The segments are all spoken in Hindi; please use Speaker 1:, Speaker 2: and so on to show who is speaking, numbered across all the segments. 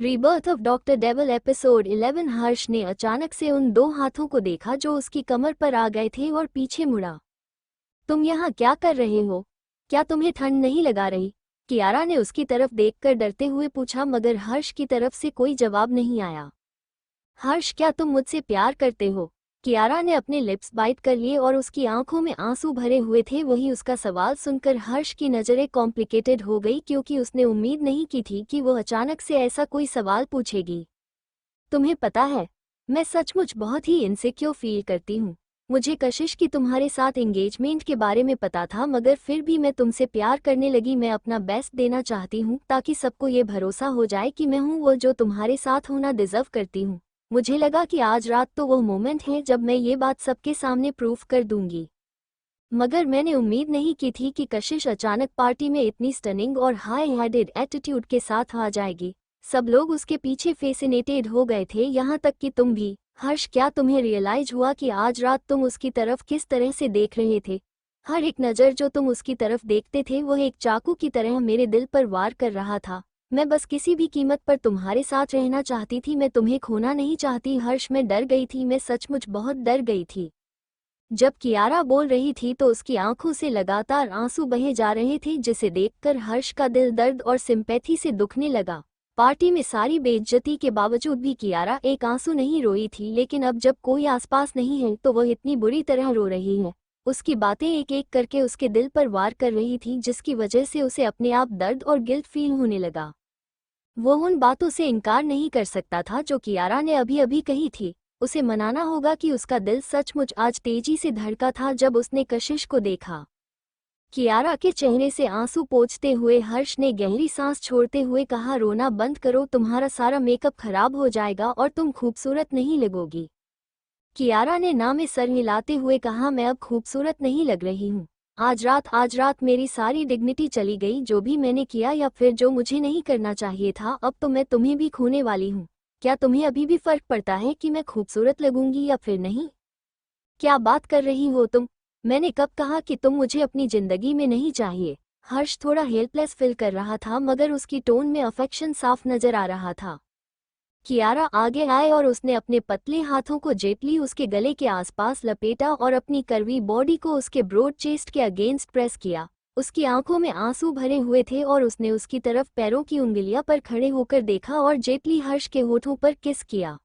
Speaker 1: Rebirth of doctor devil episode 11। हर्ष ने अचानक से उन दो हाथों को देखा जो उसकी कमर पर आ गए थे और पीछे मुड़ा। तुम यहाँ क्या कर रहे हो? क्या तुम्हें ठंड नहीं लगा रही? कियारा ने उसकी तरफ देखकर डरते हुए पूछा, मगर हर्ष की तरफ से कोई जवाब नहीं आया। हर्ष, क्या तुम मुझसे प्यार करते हो? कियारा ने अपने लिप्स बाइट कर लिए और उसकी आंखों में आंसू भरे हुए थे। वही उसका सवाल सुनकर हर्ष की नज़रें कॉम्प्लिकेटेड हो गई, क्योंकि उसने उम्मीद नहीं की थी कि वो अचानक से ऐसा कोई सवाल पूछेगी। तुम्हें पता है, मैं सचमुच बहुत ही इनसिक्योर फील करती हूँ। मुझे कशिश की तुम्हारे साथ एंगेजमेंट के बारे में पता था, मगर फिर भी मैं तुमसे प्यार करने लगी। मैं अपना बेस्ट देना चाहती हूँ ताकि सबको ये भरोसा हो जाए कि मैं हूँ वो जो तुम्हारे साथ होना डिजर्व करती हूँ। मुझे लगा कि आज रात तो वो मोमेंट है जब मैं ये बात सबके सामने प्रूफ कर दूंगी। मगर मैंने उम्मीद नहीं की थी कि कशिश अचानक पार्टी में इतनी स्टनिंग और हाई हेडेड एटीट्यूड के साथ आ जाएगी। सब लोग उसके पीछे फेसिनेटेड हो गए थे, यहाँ तक कि तुम भी। हर्ष, क्या तुम्हें रियलाइज हुआ कि आज रात तुम उसकी तरफ किस तरह से देख रहे थे? हर एक नज़र जो तुम उसकी तरफ देखते थे वह एक चाकू की तरह मेरे दिल पर वार कर रहा था। मैं बस किसी भी कीमत पर तुम्हारे साथ रहना चाहती थी। मैं तुम्हें खोना नहीं चाहती। हर्ष, मैं डर गई थी। मैं सचमुच बहुत डर गई थी। जब कियारा बोल रही थी तो उसकी आंखों से लगातार आंसू बहे जा रहे थे, जिसे देखकर हर्ष का दिल दर्द और सिंपैथी से दुखने लगा। पार्टी में सारी बेइज्जती के बावजूद भी कियारा एक आंसू नहीं रोई थी, लेकिन अब जब कोई आसपास नहीं है तो वह इतनी बुरी तरह रो रही है। उसकी बातें एक एक करके उसके दिल पर वार कर रही थी, जिसकी वजह से उसे अपने आप दर्द और गिल्ट फील होने लगा। वो उन बातों से इनकार नहीं कर सकता था जो कियारा ने अभी अभी कही थी। उसे मनाना होगा कि उसका दिल सचमुच आज तेजी से धड़का था जब उसने कशिश को देखा। कियारा के चेहरे से आंसू पोंछते हुए हर्ष ने गहरी सांस छोड़ते हुए कहा, रोना बंद करो, तुम्हारा सारा मेकअप खराब हो जाएगा और तुम खूबसूरत नहीं लगोगी। कियारा ने ना में सर हिलाते हुए कहा, मैं अब खूबसूरत नहीं लग रही हूँ। आज रात मेरी सारी डिग्निटी चली गई। जो भी मैंने किया या फिर जो मुझे नहीं करना चाहिए था, अब तो मैं तुम्हें भी खोने वाली हूँ। क्या तुम्हें अभी भी फर्क पड़ता है कि मैं खूबसूरत लगूंगी या फिर नहीं? क्या बात कर रही हो तुम? मैंने कब कहा कि तुम मुझे अपनी जिंदगी में नहीं चाहिए? हर्ष थोड़ा हेल्पलेस फील कर रहा था, मगर उसकी टोन में अफेक्शन साफ नजर आ रहा था। कियारा आगे आए और उसने अपने पतले हाथों को जेटली उसके गले के आसपास लपेटा और अपनी कर्वी बॉडी को उसके ब्रॉड चेस्ट के अगेंस्ट प्रेस किया। उसकी आंखों में आंसू भरे हुए थे और उसने उसकी तरफ पैरों की उंगलियां पर खड़े होकर देखा और जेटली हर्ष के होठों पर किस किया।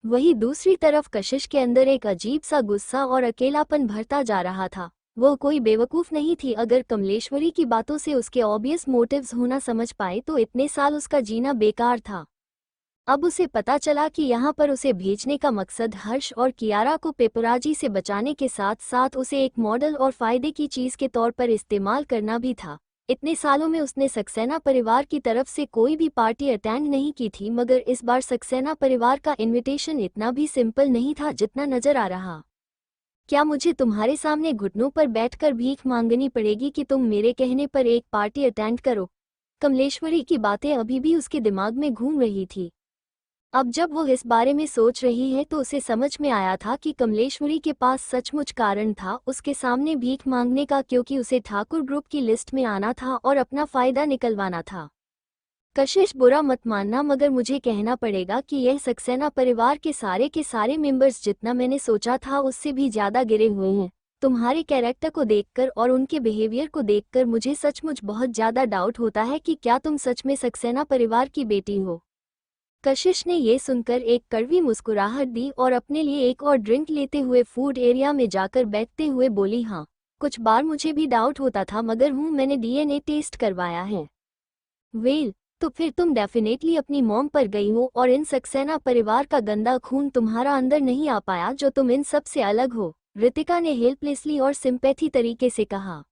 Speaker 1: वहीं दूसरी तरफ कशिश के अंदर एक अजीब सा गुस्सा और अकेलापन भरता जा रहा था। वो कोई बेवकूफ नहीं थी। अगर कमलेश्वरी की बातों से उसके ऑब्वियस मोटिव्स होना समझ पाए तो इतने साल उसका जीना बेकार था। अब उसे पता चला कि यहाँ पर उसे भेजने का मकसद हर्ष और कियारा को पेपराजी से बचाने के साथ साथ उसे एक मॉडल और फायदे की चीज के तौर पर इस्तेमाल करना भी था। इतने सालों में उसने सक्सेना परिवार की तरफ से कोई भी पार्टी अटेंड नहीं की थी, मगर इस बार सक्सेना परिवार का इनविटेशन इतना भी सिंपल नहीं था जितना नजर आ रहा। क्या मुझे तुम्हारे सामने घुटनों पर बैठकर भीख मांगनी पड़ेगी कि तुम मेरे कहने पर एक पार्टी अटेंड करो? कमलेश्वरी की बातें अभी भी उसके दिमाग में घूम रही थी। अब जब वो इस बारे में सोच रही है तो उसे समझ में आया था कि कमलेश्वरी के पास सचमुच कारण था उसके सामने भीख मांगने का, क्योंकि उसे ठाकुर ग्रुप की लिस्ट में आना था और अपना फायदा निकलवाना था। कशिश, बुरा मत मानना, मगर मुझे कहना पड़ेगा कि यह सक्सेना परिवार के सारे मेंबर्स जितना मैंने सोचा था उससे भी ज्यादा गिरे हुए हैं। तुम्हारे कैरेक्टर को देखकर और उनके बिहेवियर को देखकर मुझे सचमुच बहुत ज्यादा डाउट होता है कि क्या तुम सच में सक्सेना परिवार की बेटी हो। कशिश ने ये सुनकर एक कड़वी मुस्कुराहट दी और अपने लिए एक और ड्रिंक लेते हुए फूड एरिया में जाकर बैठते हुए बोली, हाँ, कुछ बार मुझे भी डाउट होता था, मगर मैंने डीएनए टेस्ट करवाया है। वेल, तो फिर तुम डेफिनेटली अपनी मॉम पर गई हो और इन सक्सेना परिवार का गंदा खून तुम्हारा अंदर नहीं आ पाया जो तुम इन सब से अलग हो। रितिका ने हेल्पलेसली और सिंपैथी तरीके से कहा।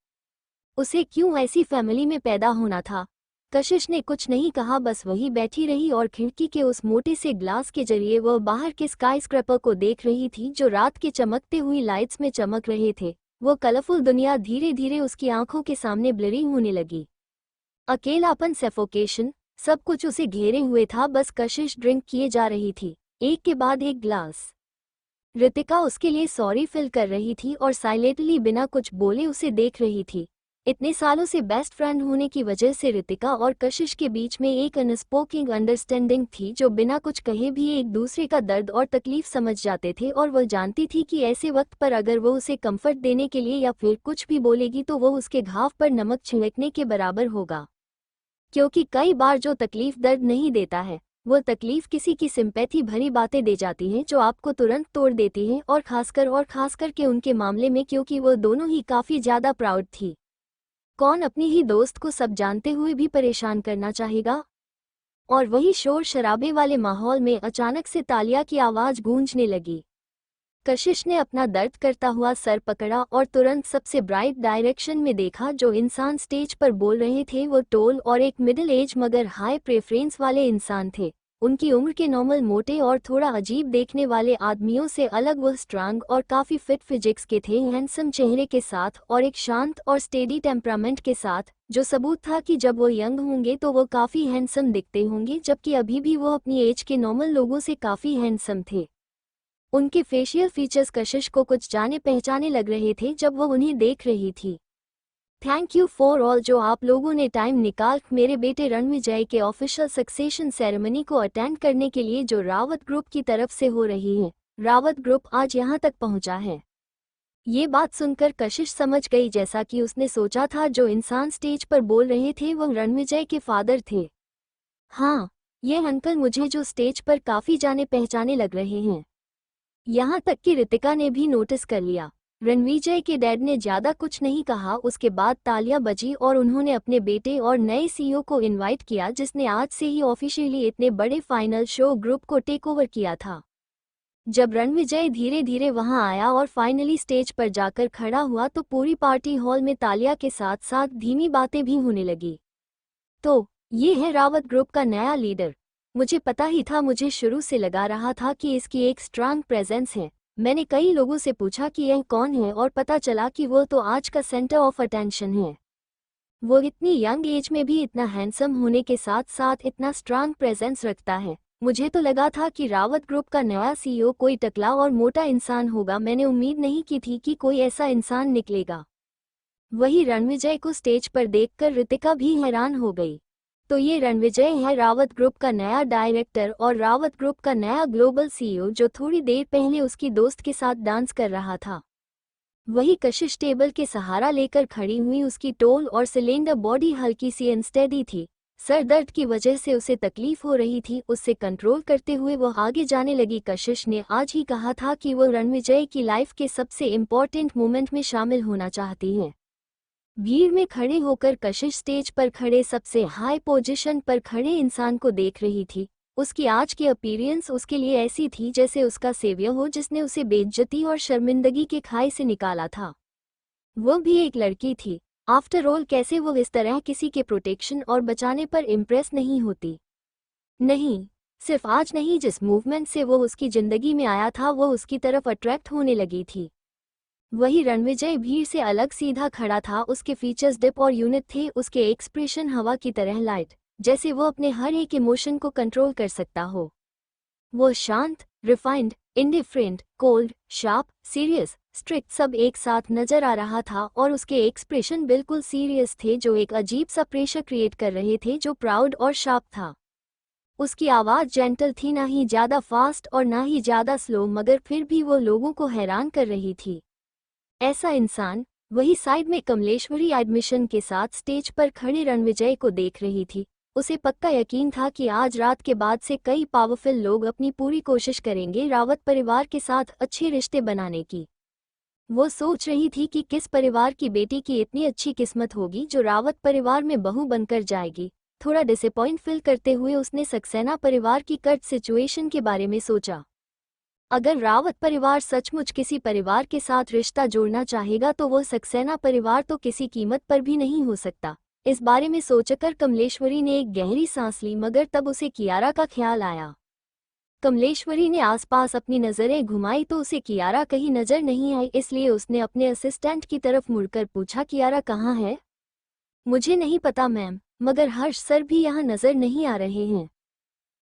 Speaker 1: उसे क्यों ऐसी फैमिली में पैदा होना था? कशिश ने कुछ नहीं कहा, बस वही बैठी रही और खिड़की के उस मोटे से ग्लास के जरिए वह बाहर के स्काईस्क्रैपर को देख रही थी जो रात के चमकते हुई लाइट्स में चमक रहे थे। वो कलरफुल दुनिया धीरे धीरे उसकी आंखों के सामने ब्लरी होने लगी। अकेलापन, सफोकेशन, सब कुछ उसे घेरे हुए था। बस कशिश ड्रिंक किए जा रही थी, एक के बाद एक ग्लास। रितिका उसके लिए सॉरी फील कर रही थी और साइलेंटली बिना कुछ बोले उसे देख रही थी। इतने सालों से बेस्ट फ्रेंड होने की वजह से रितिका और कशिश के बीच में एक अनस्पोकिंग अंडरस्टैंडिंग थी, जो बिना कुछ कहे भी एक दूसरे का दर्द और तकलीफ समझ जाते थे। और वह जानती थी कि ऐसे वक्त पर अगर वो उसे कंफर्ट देने के लिए या फिर कुछ भी बोलेगी तो वो उसके घाव पर नमक छिड़कने के बराबर होगा। क्योंकि कई बार जो तकलीफ दर्द नहीं देता है, वो तकलीफ किसी की सिंपैथी भरी बातें दे जाती हैं जो आपको तुरंत तोड़ देती हैं, और खासकर के उनके मामले में, क्योंकि वो दोनों ही काफ़ी ज़्यादा प्राउड थी। कौन अपनी ही दोस्त को सब जानते हुए भी परेशान करना चाहेगा? और वही शोर शराबे वाले माहौल में अचानक से तालिया की आवाज़ गूंजने लगी। कशिश ने अपना दर्द करता हुआ सर पकड़ा और तुरंत सबसे ब्राइट डायरेक्शन में देखा। जो इंसान स्टेज पर बोल रहे थे वो टोल और एक मिडिल एज मगर हाई प्रेफरेंस वाले इंसान थे। उनकी उम्र के नॉर्मल मोटे और थोड़ा अजीब देखने वाले आदमियों से अलग वो स्ट्रांग और काफ़ी फिट फिजिक्स के थे, हैंडसम चेहरे के साथ और एक शांत और स्टेडी टेम्परामेंट के साथ, जो सबूत था कि जब वो यंग होंगे तो वो काफ़ी हैंडसम दिखते होंगे, जबकि अभी भी वो अपनी एज के नॉर्मल लोगों से काफ़ी हैंडसम थे। उनके फेशियल फीचर्स कशिश को कुछ जाने पहचाने लग रहे थे जब वो उन्हें देख रही थी। थैंक यू फॉर ऑल, जो आप लोगों ने टाइम निकाल मेरे बेटे रणविजय के ऑफिशियल सक्सेशन सेरेमनी को अटेंड करने के लिए जो रावत ग्रुप की तरफ से हो रही है। रावत ग्रुप आज यहाँ तक पहुँचा है। ये बात सुनकर कशिश समझ गई, जैसा कि उसने सोचा था, जो इंसान स्टेज पर बोल रहे थे वो रणविजय के फादर थे। हाँ, ये अंकल मुझे जो स्टेज पर काफ़ी जाने पहचाने लग रहे हैं। यहाँ तक कि रितिका ने भी नोटिस कर लिया। रणविजय के डैड ने ज्यादा कुछ नहीं कहा। उसके बाद तालियां बजी और उन्होंने अपने बेटे और नए सीईओ को इनवाइट किया, जिसने आज से ही ऑफिशियली इतने बड़े फाइनल शो ग्रुप को टेक ओवर किया था। जब रणविजय धीरे धीरे वहां आया और फाइनली स्टेज पर जाकर खड़ा हुआ तो पूरी पार्टी हॉल में तालिया के साथ साथ धीमी बातें भी होने लगी। तो ये है रावत ग्रुप का नया लीडर। मुझे पता ही था, मुझे शुरू से लगा रहा था कि इसकी एक स्ट्रांग प्रेजेंस है। मैंने कई लोगों से पूछा कि यह कौन है और पता चला कि वो तो आज का सेंटर ऑफ अटेंशन है। वो इतनी यंग एज में भी इतना हैंडसम होने के साथ साथ इतना स्ट्रांग प्रेजेंस रखता है। मुझे तो लगा था कि रावत ग्रुप का नया सीईओ कोई टकला और मोटा इंसान होगा। मैंने उम्मीद नहीं की थी कि कोई ऐसा इंसान निकलेगा। वही रणविजय को स्टेज पर देखकर रितिका भी हैरान हो गई। तो ये रणविजय है रावत ग्रुप का नया डायरेक्टर और रावत ग्रुप का नया ग्लोबल सीईओ, जो थोड़ी देर पहले उसकी दोस्त के साथ डांस कर रहा था। वही कशिश टेबल के सहारा लेकर खड़ी हुई। उसकी टोल और सिलेंडर बॉडी हल्की सी अनस्टेडी थी। सर दर्द की वजह से उसे तकलीफ हो रही थी। उससे कंट्रोल करते हुए वो आगे जाने लगी। कशिश ने आज ही कहा था कि वो रणविजय की लाइफ के सबसे इम्पोर्टेंट मोमेंट में शामिल होना चाहती है। भीड़ में खड़े होकर कशिश स्टेज पर खड़े सबसे हाई पोजीशन पर खड़े इंसान को देख रही थी। उसकी आज की अपीयरेंस उसके लिए ऐसी थी जैसे उसका सेवियर हो, जिसने उसे बेइज्जती और शर्मिंदगी के खाई से निकाला था। वो भी एक लड़की थी। आफ्टर ऑल, कैसे वो इस तरह किसी के प्रोटेक्शन और बचाने पर इम्प्रेस नहीं होती? नहीं, सिर्फ आज नहीं, जिस मूवमेंट से वो उसकी जिंदगी में आया था वो उसकी तरफ अट्रैक्ट होने लगी थी। वही रणविजय भीड़ से अलग सीधा खड़ा था। उसके फीचर्स डिप और यूनिक थे। उसके एक्सप्रेशन हवा की तरह लाइट, जैसे वो अपने हर एक इमोशन को कंट्रोल कर सकता हो। वो शांत, refined, indifferent, cold, sharp, serious, strict सब एक साथ नजर आ रहा था। और उसके एक्सप्रेशन बिल्कुल सीरियस थे, जो एक अजीब सा प्रेशर क्रिएट कर रहे थे, जो प्राउड और शार्प था। उसकी आवाज़ जेंटल थी, ना ही ज़्यादा फास्ट और ना ही ज़्यादा स्लो, मगर फिर भी वो लोगों को हैरान कर रही थी। ऐसा इंसान। वही साइड में कमलेश्वरी एडमिशन के साथ स्टेज पर खड़े रणविजय को देख रही थी। उसे पक्का यकीन था कि आज रात के बाद से कई पावरफुल लोग अपनी पूरी कोशिश करेंगे रावत परिवार के साथ अच्छे रिश्ते बनाने की। वो सोच रही थी कि किस परिवार की बेटी की इतनी अच्छी किस्मत होगी जो रावत परिवार में बहू बनकर जाएगी। थोड़ा डिसअपॉइंट फील करते हुए उसने सक्सेना परिवार की कट सिचुएशन के बारे में सोचा। अगर रावत परिवार सचमुच किसी परिवार के साथ रिश्ता जोड़ना चाहेगा तो वो सक्सेना परिवार तो किसी कीमत पर भी नहीं हो सकता। इस बारे में सोचकर कमलेश्वरी ने एक गहरी सांस ली, मगर तब उसे कियारा का ख्याल आया। कमलेश्वरी ने आसपास अपनी नज़रें घुमाई तो उसे कियारा कहीं नजर नहीं आई, इसलिए उसने अपने असिस्टेंट की तरफ मुड़कर पूछा, कियारा कहाँ है? मुझे नहीं पता मैम, मगर हर्ष सर भी यहाँ नजर नहीं आ रहे हैं।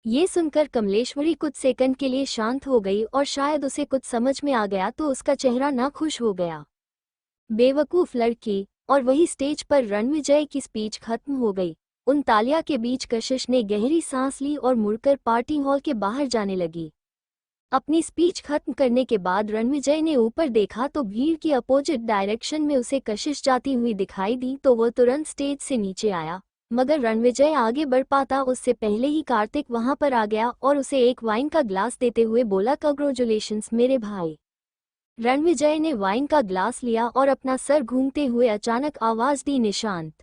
Speaker 1: ये सुनकर कमलेश्वरी कुछ सेकंड के लिए शांत हो गई और शायद उसे कुछ समझ में आ गया तो उसका चेहरा ना खुश हो गया। बेवकूफ़ लड़की, और वही स्टेज पर रणविजय की स्पीच खत्म हो गई। उन तालियां के बीच कशिश ने गहरी सांस ली और मुड़कर पार्टी हॉल के बाहर जाने लगी। अपनी स्पीच खत्म करने के बाद रणविजय ने ऊपर देखा तो भीड़ की अपोजिट डायरेक्शन में उसे कशिश जाती हुई दिखाई दी, तो वो तुरंत स्टेज से नीचे आया। मगर रणविजय आगे बढ़ पाता उससे पहले ही कार्तिक वहां पर आ गया और उसे एक वाइन का ग्लास देते हुए बोला, कांग्रेचुलेशंस मेरे भाई। रणविजय ने वाइन का ग्लास लिया और अपना सर घूमते हुए अचानक आवाज दी, निशांत।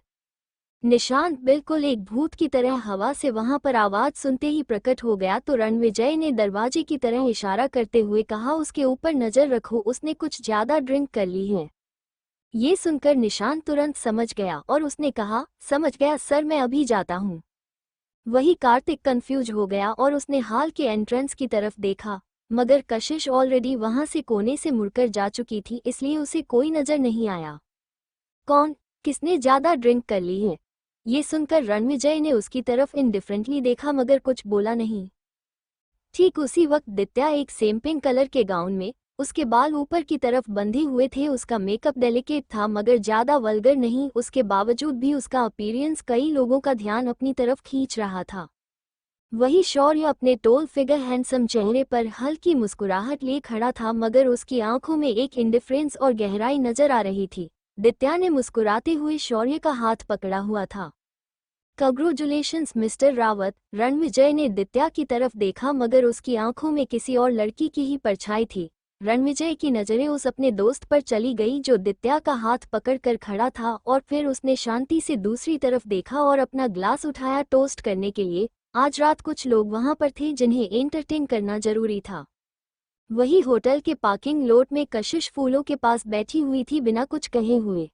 Speaker 1: निशांत बिल्कुल एक भूत की तरह हवा से वहां पर आवाज सुनते ही प्रकट हो गया, तो रणविजय ने दरवाजे की तरह इशारा करते हुए कहा, उसके ऊपर नजर रखो, उसने कुछ ज्यादा ड्रिंक कर ली है। ये सुनकर निशांत तुरंत समझ गया और उसने कहा, समझ गया सर, मैं अभी जाता हूँ। वही कार्तिक कंफ्यूज हो गया और उसने हॉल के एंट्रेंस की तरफ देखा, मगर कशिश ऑलरेडी वहां से कोने से मुड़कर जा चुकी थी, इसलिए उसे कोई नजर नहीं आया। कौन, किसने ज्यादा ड्रिंक कर ली है? ये सुनकर रणविजय ने उसकी तरफ इनडिफरेंटली देखा मगर कुछ बोला नहीं। ठीक उसी वक्त दित्या एक सेम पिंक कलर के गाउन में, उसके बाल ऊपर की तरफ बंधे हुए थे, उसका मेकअप डेलिकेट था मगर ज्यादा वल्गर नहीं, उसके बावजूद भी उसका अपीयरेंस कई लोगों का ध्यान अपनी तरफ खींच रहा था। वही शौर्य अपने टोल फिगर हैंडसम चेहरे पर हल्की मुस्कुराहट लिए खड़ा था, मगर उसकी आंखों में एक इंडिफरेंस और गहराई नजर आ रही थी। दित्या ने मुस्कुराते हुए शौर्य का हाथ पकड़ा हुआ था। Congratulations mister Rawat. रणविजय ने दित्या की तरफ देखा मगर उसकी आंखों में किसी और लड़की की ही परछाई थी। रणविजय की नजरें उस अपने दोस्त पर चली गई जो दित्या का हाथ पकड़कर खड़ा था, और फिर उसने शांति से दूसरी तरफ देखा और अपना ग्लास उठाया टोस्ट करने के लिए। आज रात कुछ लोग वहां पर थे जिन्हें एंटरटेन करना जरूरी था। वही होटल के पार्किंग लॉट में कशिश फूलों के पास बैठी हुई थी बिना कुछ कहे हुए।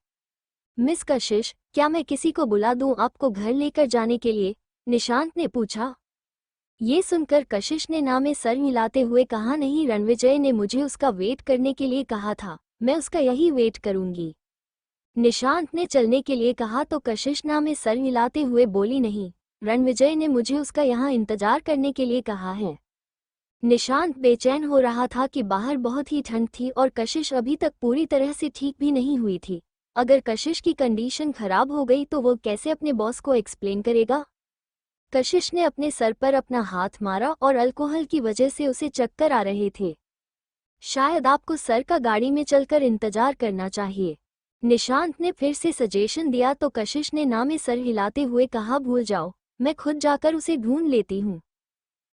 Speaker 1: मिस कशिश, क्या मैं किसी को बुला दूं आपको घर लेकर जाने के लिए? निशांत ने पूछा। ये सुनकर कशिश ने ना में सर हिलाते हुए कहा, नहीं, रणविजय ने मुझे उसका वेट करने के लिए कहा था, मैं उसका यही वेट करूंगी। निशांत ने चलने के लिए कहा तो कशिश ना में सर हिलाते हुए बोली, नहीं, रणविजय ने मुझे उसका यहाँ इंतजार करने के लिए कहा है। निशांत बेचैन हो रहा था कि बाहर बहुत ही ठंड थी और कशिश अभी तक पूरी तरह से ठीक भी नहीं हुई थी। अगर कशिश की कंडीशन खराब हो गई तो वो कैसे अपने बॉस को एक्सप्लेन करेगा? कशिश ने अपने सर पर अपना हाथ मारा और अल्कोहल की वजह से उसे चक्कर आ रहे थे। शायद आपको सर का गाड़ी में चलकर इंतजार करना चाहिए, निशांत ने फिर से सजेशन दिया, तो कशिश ने ना में सर हिलाते हुए कहा, भूल जाओ, मैं खुद जाकर उसे ढूंढ लेती हूँ।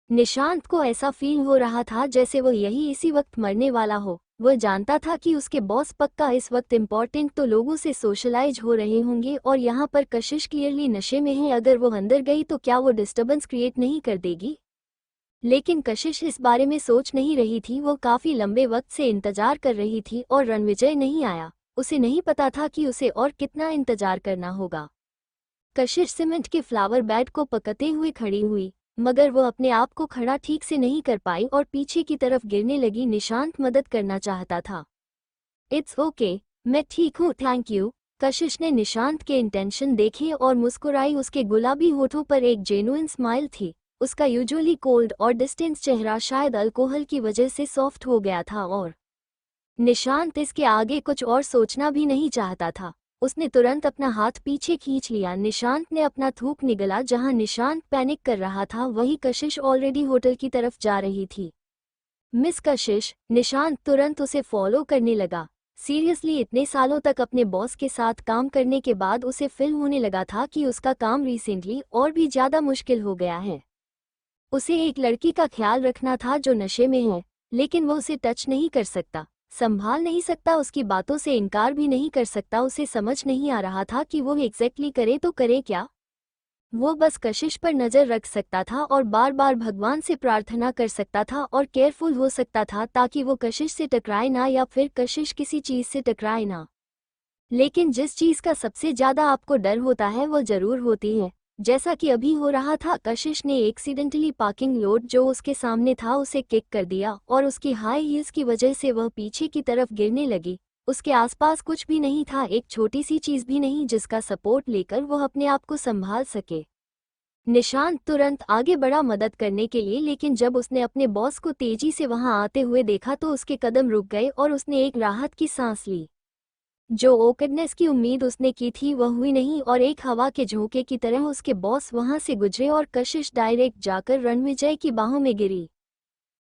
Speaker 1: निशांत को ऐसा फील हो रहा था जैसे वो यही इसी वक्त मरने वाला हो। वह जानता था कि उसके बॉस पक्का इस वक्त इम्पोर्टेंट तो लोगों से सोशलाइज हो रहे होंगे और यहाँ पर कशिश क्लियरली नशे में है। अगर वो अंदर गई तो क्या वो डिस्टर्बेंस क्रिएट नहीं कर देगी? लेकिन कशिश इस बारे में सोच नहीं रही थी। वो काफी लंबे वक्त से इंतजार कर रही थी और रणविजय नहीं आया। उसे नहीं पता था कि उसे और कितना इंतजार करना होगा। कशिश सीमेंट के फ्लावर बेड को पकड़ते हुए खड़ी हुई, मगर वो अपने आप को खड़ा ठीक से नहीं कर पाई और पीछे की तरफ गिरने लगी। निशांत मदद करना चाहता था। इट्स ओके, मैं ठीक हूँ, थैंक यू। कशिश ने निशांत के इंटेंशन देखे और मुस्कुराई। उसके गुलाबी होठों पर एक जेन्युइन स्माइल थी। उसका यूजुअली कोल्ड और डिस्टेंस चेहरा शायद अल्कोहल की वजह से सॉफ्ट हो गया था और निशांत इसके आगे कुछ और सोचना भी नहीं चाहता था। उसने तुरंत अपना हाथ पीछे खींच लिया। निशांत ने अपना थूक निगला। जहां निशांत पैनिक कर रहा था वही कशिश ऑलरेडी होटल की तरफ जा रही थी। मिस कशिश, निशांत तुरंत उसे फॉलो करने लगा। सीरियसली इतने सालों तक अपने बॉस के साथ काम करने के बाद उसे फील होने लगा था कि उसका काम रिसेंटली और भी ज्यादा मुश्किल हो गया है। उसे एक लड़की का ख्याल रखना था जो नशे में है, लेकिन वो उसे टच नहीं कर सकता, संभाल नहीं सकता, उसकी बातों से इनकार भी नहीं कर सकता। उसे समझ नहीं आ रहा था कि वो एग्जैक्टली करे तो करे क्या। वो बस कशिश पर नजर रख सकता था और बार बार भगवान से प्रार्थना कर सकता था और केयरफुल हो सकता था ताकि वो कशिश से टकराए ना या फिर कशिश किसी चीज से टकराए ना। लेकिन जिस चीज का सबसे ज्यादा आपको डर होता है वो जरूर होती है, जैसा कि अभी हो रहा था। कशिश ने एक्सीडेंटली पार्किंग लॉट जो उसके सामने था उसे किक कर दिया और उसकी हाई हील्स की वजह से वह पीछे की तरफ गिरने लगी। उसके आसपास कुछ भी नहीं था, एक छोटी सी चीज भी नहीं जिसका सपोर्ट लेकर वह अपने आप को संभाल सके। निशांत तुरंत आगे बढ़ा मदद करने के लिए, लेकिन जब उसने अपने बॉस को तेजी से वहां आते हुए देखा तो उसके कदम रुक गए और उसने एक राहत की सांस ली। जो ओकड़नेस की उम्मीद उसने की थी वह हुई नहीं और एक हवा के झोंके की तरह उसके बॉस वहां से गुजरे और कशिश डायरेक्ट जाकर रणविजय की बाहों में गिरी।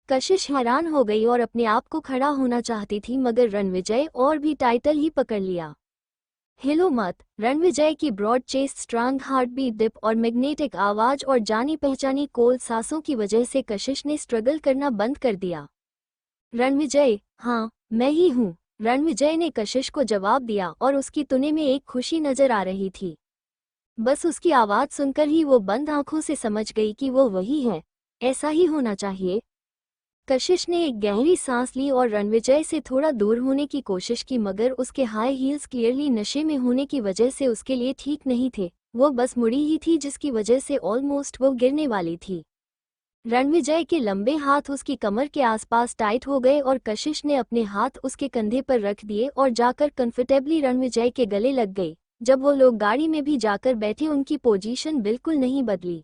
Speaker 1: कशिश हैरान हो गई और अपने आप को खड़ा होना चाहती थी मगर रणविजय और भी टाइटल ही पकड़ लिया। हिलो मत। रणविजय की broad chest, strong heart beat, deep और मैग्नेटिक आवाज और जानी पहचानी कोल्ड सांसों की वजह से कशिश ने स्ट्रगल करना बंद कर दिया। रणविजय, हाँ मैं ही हूँ। रणविजय ने कशिश को जवाब दिया और उसकी तुने में एक खुशी नजर आ रही थी। बस उसकी आवाज सुनकर ही वो बंद आंखों से समझ गई कि वो वही है। ऐसा ही होना चाहिए। कशिश ने एक गहरी सांस ली और रणविजय से थोड़ा दूर होने की कोशिश की मगर उसके हाई हील्स क्लियरली नशे में होने की वजह से उसके लिए ठीक नहीं थे। वो बस मुड़ी ही थी जिसकी वजह से ऑलमोस्ट वो गिरने वाली थी। रणविजय के लंबे हाथ उसकी कमर के आसपास टाइट हो गए और कशिश ने अपने हाथ उसके कंधे पर रख दिए और जाकर कंफर्टेबली रणविजय के गले लग गई। जब वो लोग गाड़ी में भी जाकर बैठे उनकी पोजीशन बिल्कुल नहीं बदली।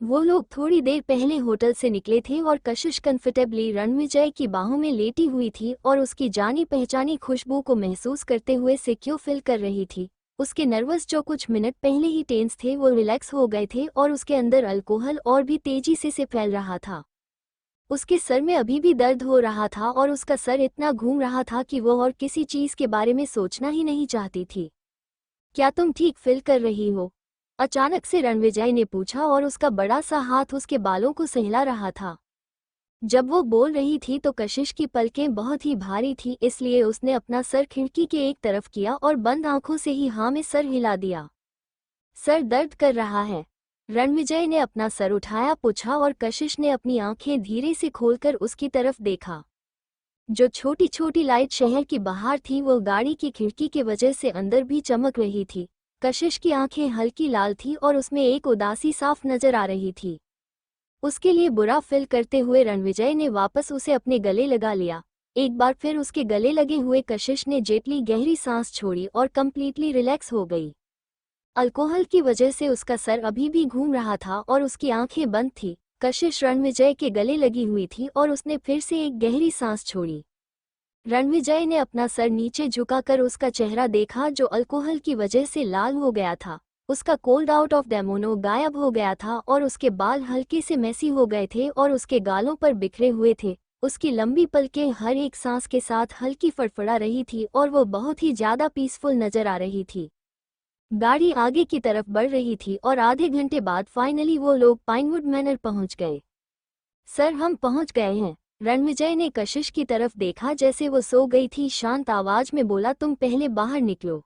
Speaker 1: वो लोग थोड़ी देर पहले होटल से निकले थे और कशिश कंफर्टेबली रणविजय की बाहों में लेटी हुई थी और उसकी जानी पहचानी खुशबू को महसूस करते हुए सिक्योर फील कर रही थी। उसके नर्वस जो कुछ मिनट पहले ही टेंस थे वो रिलैक्स हो गए थे और उसके अंदर अल्कोहल और भी तेजी से फैल रहा था। उसके सर में अभी भी दर्द हो रहा था और उसका सर इतना घूम रहा था कि वो और किसी चीज के बारे में सोचना ही नहीं चाहती थी। क्या तुम ठीक फील कर रही हो? अचानक से रणविजय ने पूछा और उसका बड़ा सा हाथ उसके बालों को सहला रहा था। जब वो बोल रही थी तो कशिश की पलकें बहुत ही भारी थी, इसलिए उसने अपना सर खिड़की के एक तरफ किया और बंद आंखों से ही हाँ में सर हिला दिया। सर दर्द कर रहा है? रणविजय ने अपना सर उठाया पूछा और कशिश ने अपनी आंखें धीरे से खोलकर उसकी तरफ देखा। जो छोटी छोटी लाइट शहर की बाहर थी वो गाड़ी की खिड़की के वजह से अंदर भी चमक रही थी। कशिश की आंखें हल्की लाल थी और उसमें एक उदासी साफ नजर आ रही थी। उसके लिए बुरा फील करते हुए रणविजय ने वापस उसे अपने गले लगा लिया। एक बार फिर उसके गले लगे हुए कशिश ने जेटली गहरी सांस छोड़ी और कंप्लीटली रिलैक्स हो गई। अल्कोहल की वजह से उसका सर अभी भी घूम रहा था और उसकी आंखें बंद थी। कशिश रणविजय के गले लगी हुई थी और उसने फिर से एक गहरी सांस छोड़ी। रणविजय ने अपना सर नीचे झुकाकर उसका चेहरा देखा जो अल्कोहल की वजह से लाल हो गया था। उसका कोल्ड आउट ऑफ डेमोनो गायब हो गया था और उसके बाल हल्के से मैसी हो गए थे और उसके गालों पर बिखरे हुए थे। उसकी लंबी पलकें हर एक सांस के साथ हल्की फड़फड़ा रही थी और वो बहुत ही ज्यादा पीसफुल नजर आ रही थी। गाड़ी आगे की तरफ बढ़ रही थी और आधे घंटे बाद फाइनली वो लोग पाइनवुड मैनर पहुंच गए। सर हम पहुंच गए हैं। रणविजय ने कशिश की तरफ देखा जैसे वो सो गई थी। शांत आवाज में बोला, तुम पहले बाहर निकलो।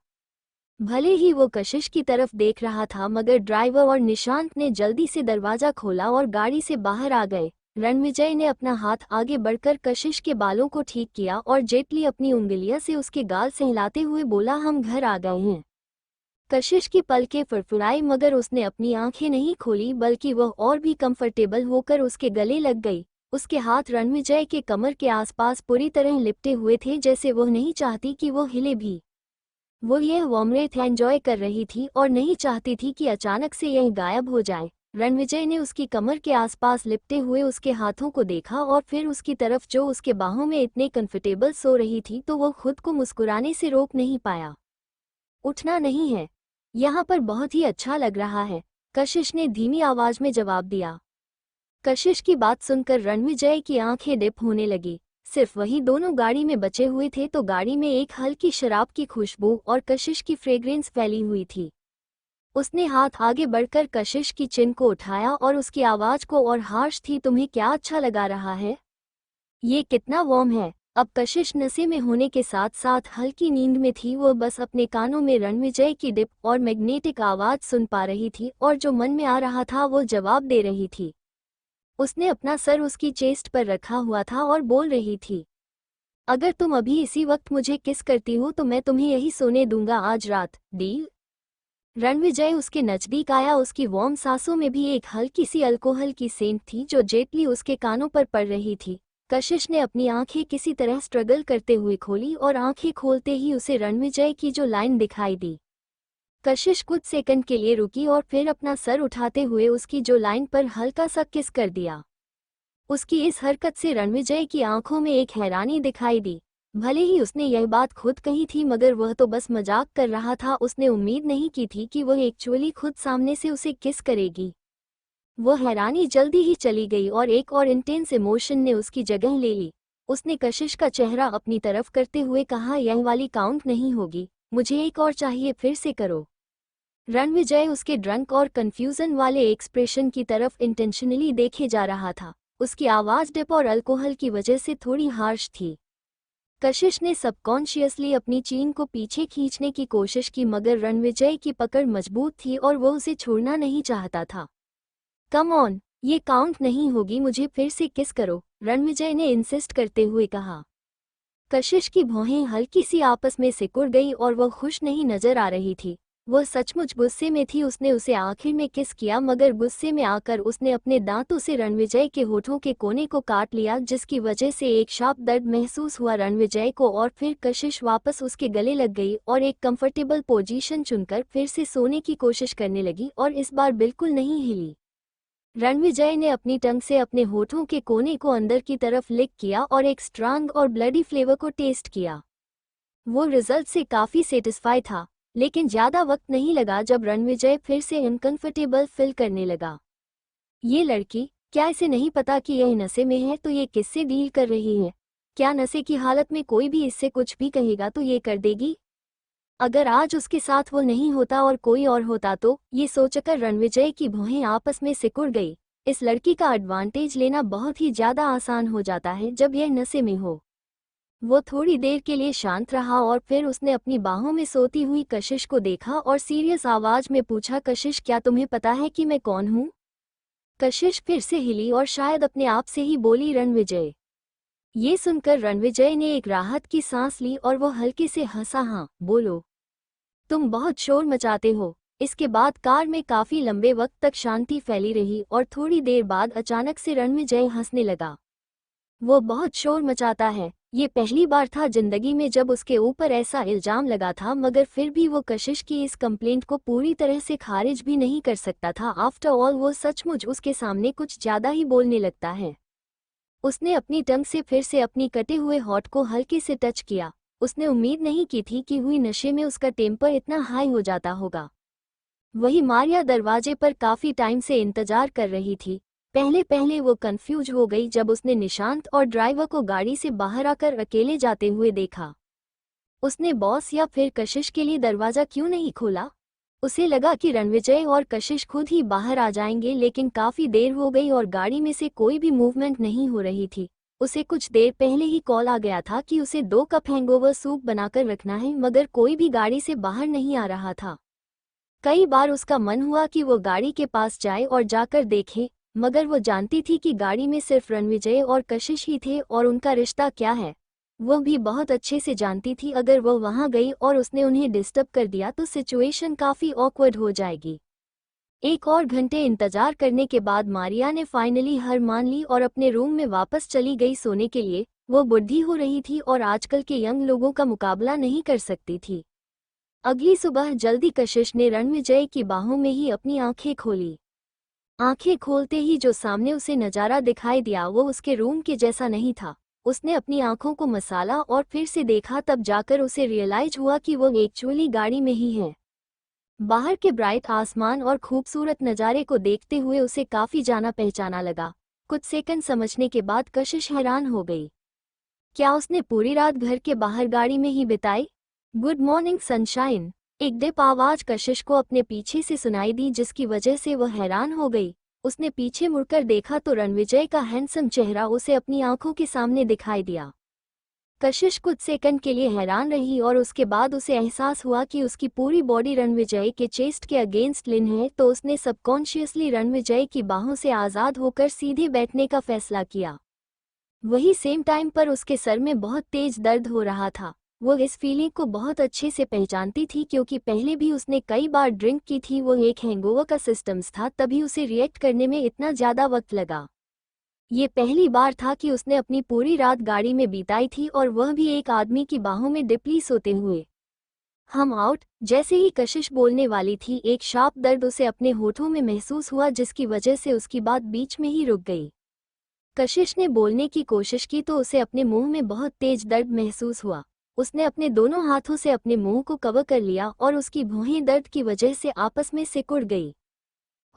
Speaker 1: भले ही वो कशिश की तरफ देख रहा था मगर ड्राइवर और निशांत ने जल्दी से दरवाजा खोला और गाड़ी से बाहर आ गए। रणविजय ने अपना हाथ आगे बढ़कर कशिश के बालों को ठीक किया और जेटली अपनी उंगलियों से उसके गाल सहलाते हुए बोला, हम घर आ गए हैं। कशिश की पलकें फड़फड़ाई मगर उसने अपनी आंखें नहीं खोली बल्कि वह और भी कंफर्टेबल होकर उसके गले लग गई। उसके हाथ रणविजय के कमर के आसपास पूरी तरह लिपटे हुए थे जैसे वह नहीं चाहती कि वो हिले भी। वो यह वार्मथ एंजॉय कर रही थी और नहीं चाहती थी कि अचानक से यह गायब हो जाए। रणविजय ने उसकी कमर के आसपास लिपटे हुए उसके हाथों को देखा और फिर उसकी तरफ जो उसके बाहों में इतने कंफर्टेबल सो रही थी तो वो खुद को मुस्कुराने से रोक नहीं पाया। उठना नहीं है, यहाँ पर बहुत ही अच्छा लग रहा है, कशिश ने धीमी आवाज में जवाब दिया। कशिश की बात सुनकर रणविजय की आंखें डिप होने लगी। सिर्फ वही दोनों गाड़ी में बचे हुए थे तो गाड़ी में एक हल्की शराब की खुशबू और कशिश की फ्रेग्रेंस फैली हुई थी। उसने हाथ आगे बढ़कर कशिश की चिन को उठाया और उसकी आवाज को और हार्श थी, तुम्हें क्या अच्छा लगा रहा है? ये कितना वार्म है। अब कशिश नशे में होने के साथ साथ हल्की नींद में थी। वो बस अपने कानों में रणविजय की डिप और मैग्नेटिक आवाज सुन पा रही थी और जो मन में आ रहा था वो जवाब दे रही थी। उसने अपना सर उसकी चेस्ट पर रखा हुआ था और बोल रही थी, अगर तुम अभी इसी वक्त मुझे किस करती हो तो मैं तुम्हें यही सोने दूंगा आज रात, डील? रणविजय उसके नजदीक आया। उसकी वार्म सांसों में भी एक हल्की सी अल्कोहल की सेंट थी जो जेटली उसके कानों पर पड़ रही थी। कशिश ने अपनी आंखें किसी तरह स्ट्रगल करते हुए खोली और आंखें खोलते ही उसे रणविजय की जो लाइन दिखाई दी। कशिश कुछ सेकंड के लिए रुकी और फिर अपना सर उठाते हुए उसकी जो लाइन पर हल्का सा किस कर दिया। उसकी इस हरकत से रणविजय की आंखों में एक हैरानी दिखाई दी। भले ही उसने यह बात खुद कही थी मगर वह तो बस मजाक कर रहा था। उसने उम्मीद नहीं की थी कि वह एक्चुअली खुद सामने से उसे किस करेगी। वह हैरानी जल्दी ही चली गई और एक और इंटेंस इमोशन ने उसकी जगह ले ली। उसने कशिश का चेहरा अपनी तरफ करते हुए कहा, यह वाली काउंट नहीं होगी, मुझे एक और चाहिए, फिर से करो। रणविजय उसके ड्रंक और कंफ्यूजन वाले एक्सप्रेशन की तरफ इंटेंशनली देखे जा रहा था। उसकी आवाज़ डिप और अल्कोहल की वजह से थोड़ी हार्श थी। कशिश ने सबकॉन्शियसली अपनी चीन को पीछे खींचने की कोशिश की मगर रणविजय की पकड़ मजबूत थी और वो उसे छोड़ना नहीं चाहता था। कम ऑन, ये काउंट नहीं होगी, मुझे फिर से किस करो, रणविजय ने इंसिस्ट करते हुए कहा। कशिश की भौहें हल्की सी आपस में सिकुड़ गई और वह खुश नहीं नजर आ रही थी। वह सचमुच गुस्से में थी। उसने उसे आखिर में किस किया मगर गुस्से में आकर उसने अपने दांतों से रणविजय के होठों के कोने को काट लिया जिसकी वजह से एक शार्प दर्द महसूस हुआ रणविजय को। और फिर कशिश वापस उसके गले लग गई और एक कंफर्टेबल पोजीशन चुनकर फिर से सोने की कोशिश करने लगी और इस बार बिल्कुल नहीं हिली। रणविजय ने अपनी टंग से अपने होठों के कोने को अंदर की तरफ लिक किया और एक स्ट्रांग और ब्लडी फ्लेवर को टेस्ट किया। वो रिजल्ट से काफी सेटिस्फाई था, लेकिन ज्यादा वक्त नहीं लगा जब रणविजय फिर से अनकंफर्टेबल फील करने लगा। ये लड़की, क्या इसे नहीं पता कि यह नशे में है तो ये किससे डील कर रही है? क्या नशे की हालत में कोई भी इससे कुछ भी कहेगा तो ये कर देगी? अगर आज उसके साथ वो नहीं होता और कोई और होता तो? ये सोचकर रणविजय की भौहें आपस में सिकुड़ गई। इस लड़की का एडवांटेज लेना बहुत ही ज्यादा आसान हो जाता है जब यह नशे में हो। वो थोड़ी देर के लिए शांत रहा और फिर उसने अपनी बाहों में सोती हुई कशिश को देखा और सीरियस आवाज में पूछा, कशिश, क्या तुम्हें पता है कि मैं कौन हूँ? कशिश फिर से हिली और शायद अपने आप से ही बोली, रणविजय। ये सुनकर रणविजय ने एक राहत की सांस ली और वो हल्के से हंसा, हाँ बोलो, तुम बहुत शोर मचाते हो। इसके बाद कार में काफी लंबे वक्त तक शांति फैली रही और थोड़ी देर बाद अचानक से रणविजय हंसने लगा। वो बहुत शोर मचाता है। ये पहली बार था जिंदगी में जब उसके ऊपर ऐसा इल्जाम लगा था मगर फिर भी वो कशिश की इस कंप्लेंट को पूरी तरह से खारिज भी नहीं कर सकता था। आफ्टर ऑल वो सचमुच उसके सामने कुछ ज्यादा ही बोलने लगता है। उसने अपनी टंग से फिर से अपनी कटे हुए होठ को हल्के से टच किया। उसने उम्मीद नहीं की थी कि हुई नशे में उसका टेम्पर इतना हाई हो जाता होगा। वही मारिया दरवाजे पर काफी टाइम से इंतजार कर रही थी। पहले पहले वो कंफ्यूज हो गई जब उसने निशांत और ड्राइवर को गाड़ी से बाहर आकर अकेले जाते हुए देखा। उसने बॉस या फिर कशिश के लिए दरवाजा क्यों नहीं खोला? उसे लगा कि रणविजय और कशिश खुद ही बाहर आ जाएंगे, लेकिन काफी देर हो गई और गाड़ी में से कोई भी मूवमेंट नहीं हो रही थी। उसे कुछ देर पहले ही कॉल आ गया था कि उसे 2 कप हैंगओवर सूप बनाकर रखना है मगर कोई भी गाड़ी से बाहर नहीं आ रहा था। कई बार उसका मन हुआ कि वो गाड़ी के पास जाए और जाकर देखे, मगर वो जानती थी कि गाड़ी में सिर्फ रणविजय और कशिश ही थे और उनका रिश्ता क्या है वो भी बहुत अच्छे से जानती थी। अगर वो वहां गई और उसने उन्हें डिस्टर्ब कर दिया तो सिचुएशन काफी ऑकवर्ड हो जाएगी। 1 और घंटे इंतजार करने के बाद मारिया ने फाइनली हार मान ली और अपने रूम में वापस चली गई सोने के लिए। वो बुढ़ी हो रही थी और आजकल के यंग लोगों का मुकाबला नहीं कर सकती थी। अगली सुबह जल्दी कशिश ने रणविजय की बाहों में ही अपनी आंखें खोली। आंखें खोलते ही जो सामने उसे नजारा दिखाई दिया वो उसके रूम के जैसा नहीं था। उसने अपनी आंखों को मसाला और फिर से देखा, तब जाकर उसे रियलाइज हुआ कि वो एक्चुअली गाड़ी में ही है। बाहर के ब्राइट आसमान और खूबसूरत नज़ारे को देखते हुए उसे काफी जाना पहचाना लगा। कुछ सेकंड समझने के बाद कशिश हैरान हो गई। क्या उसने पूरी रात घर के बाहर गाड़ी में ही बिताई? गुड मॉर्निंग सनशाइन, एक डिप आवाज कशिश को अपने पीछे से सुनाई दी जिसकी वजह से वह हैरान हो गई। उसने पीछे मुड़कर देखा तो रणविजय का हैंडसम चेहरा उसे अपनी आंखों के सामने दिखाई दिया। कशिश कुछ सेकंड के लिए हैरान रही और उसके बाद उसे एहसास हुआ कि उसकी पूरी बॉडी रणविजय के चेस्ट के अगेंस्ट लिन है, तो उसने सबकॉन्शियसली रणविजय की बाहों से आज़ाद होकर सीधे बैठने का फैसला किया। वही सेम टाइम पर उसके सर में बहुत तेज दर्द हो रहा था। वो इस फीलिंग को बहुत अच्छे से पहचानती थी क्योंकि पहले भी उसने कई बार ड्रिंक की थी। वो एक हैंगओवर का सिस्टम्स था, तभी उसे रिएक्ट करने में इतना ज़्यादा वक्त लगा। ये पहली बार था कि उसने अपनी पूरी रात गाड़ी में बिताई थी और वह भी एक आदमी की बाहों में डिपली सोते हुए। हम आउट, जैसे ही कशिश बोलने वाली थी एक शार्प दर्द उसे अपने होठों में महसूस हुआ जिसकी वजह से उसकी बात बीच में ही रुक गई। कशिश ने बोलने की कोशिश की तो उसे अपने मुंह में बहुत तेज दर्द महसूस हुआ। उसने अपने दोनों हाथों से अपने मुंह को कवर कर लिया और उसकी भौहें दर्द की वजह से आपस में सिकुड़ गई।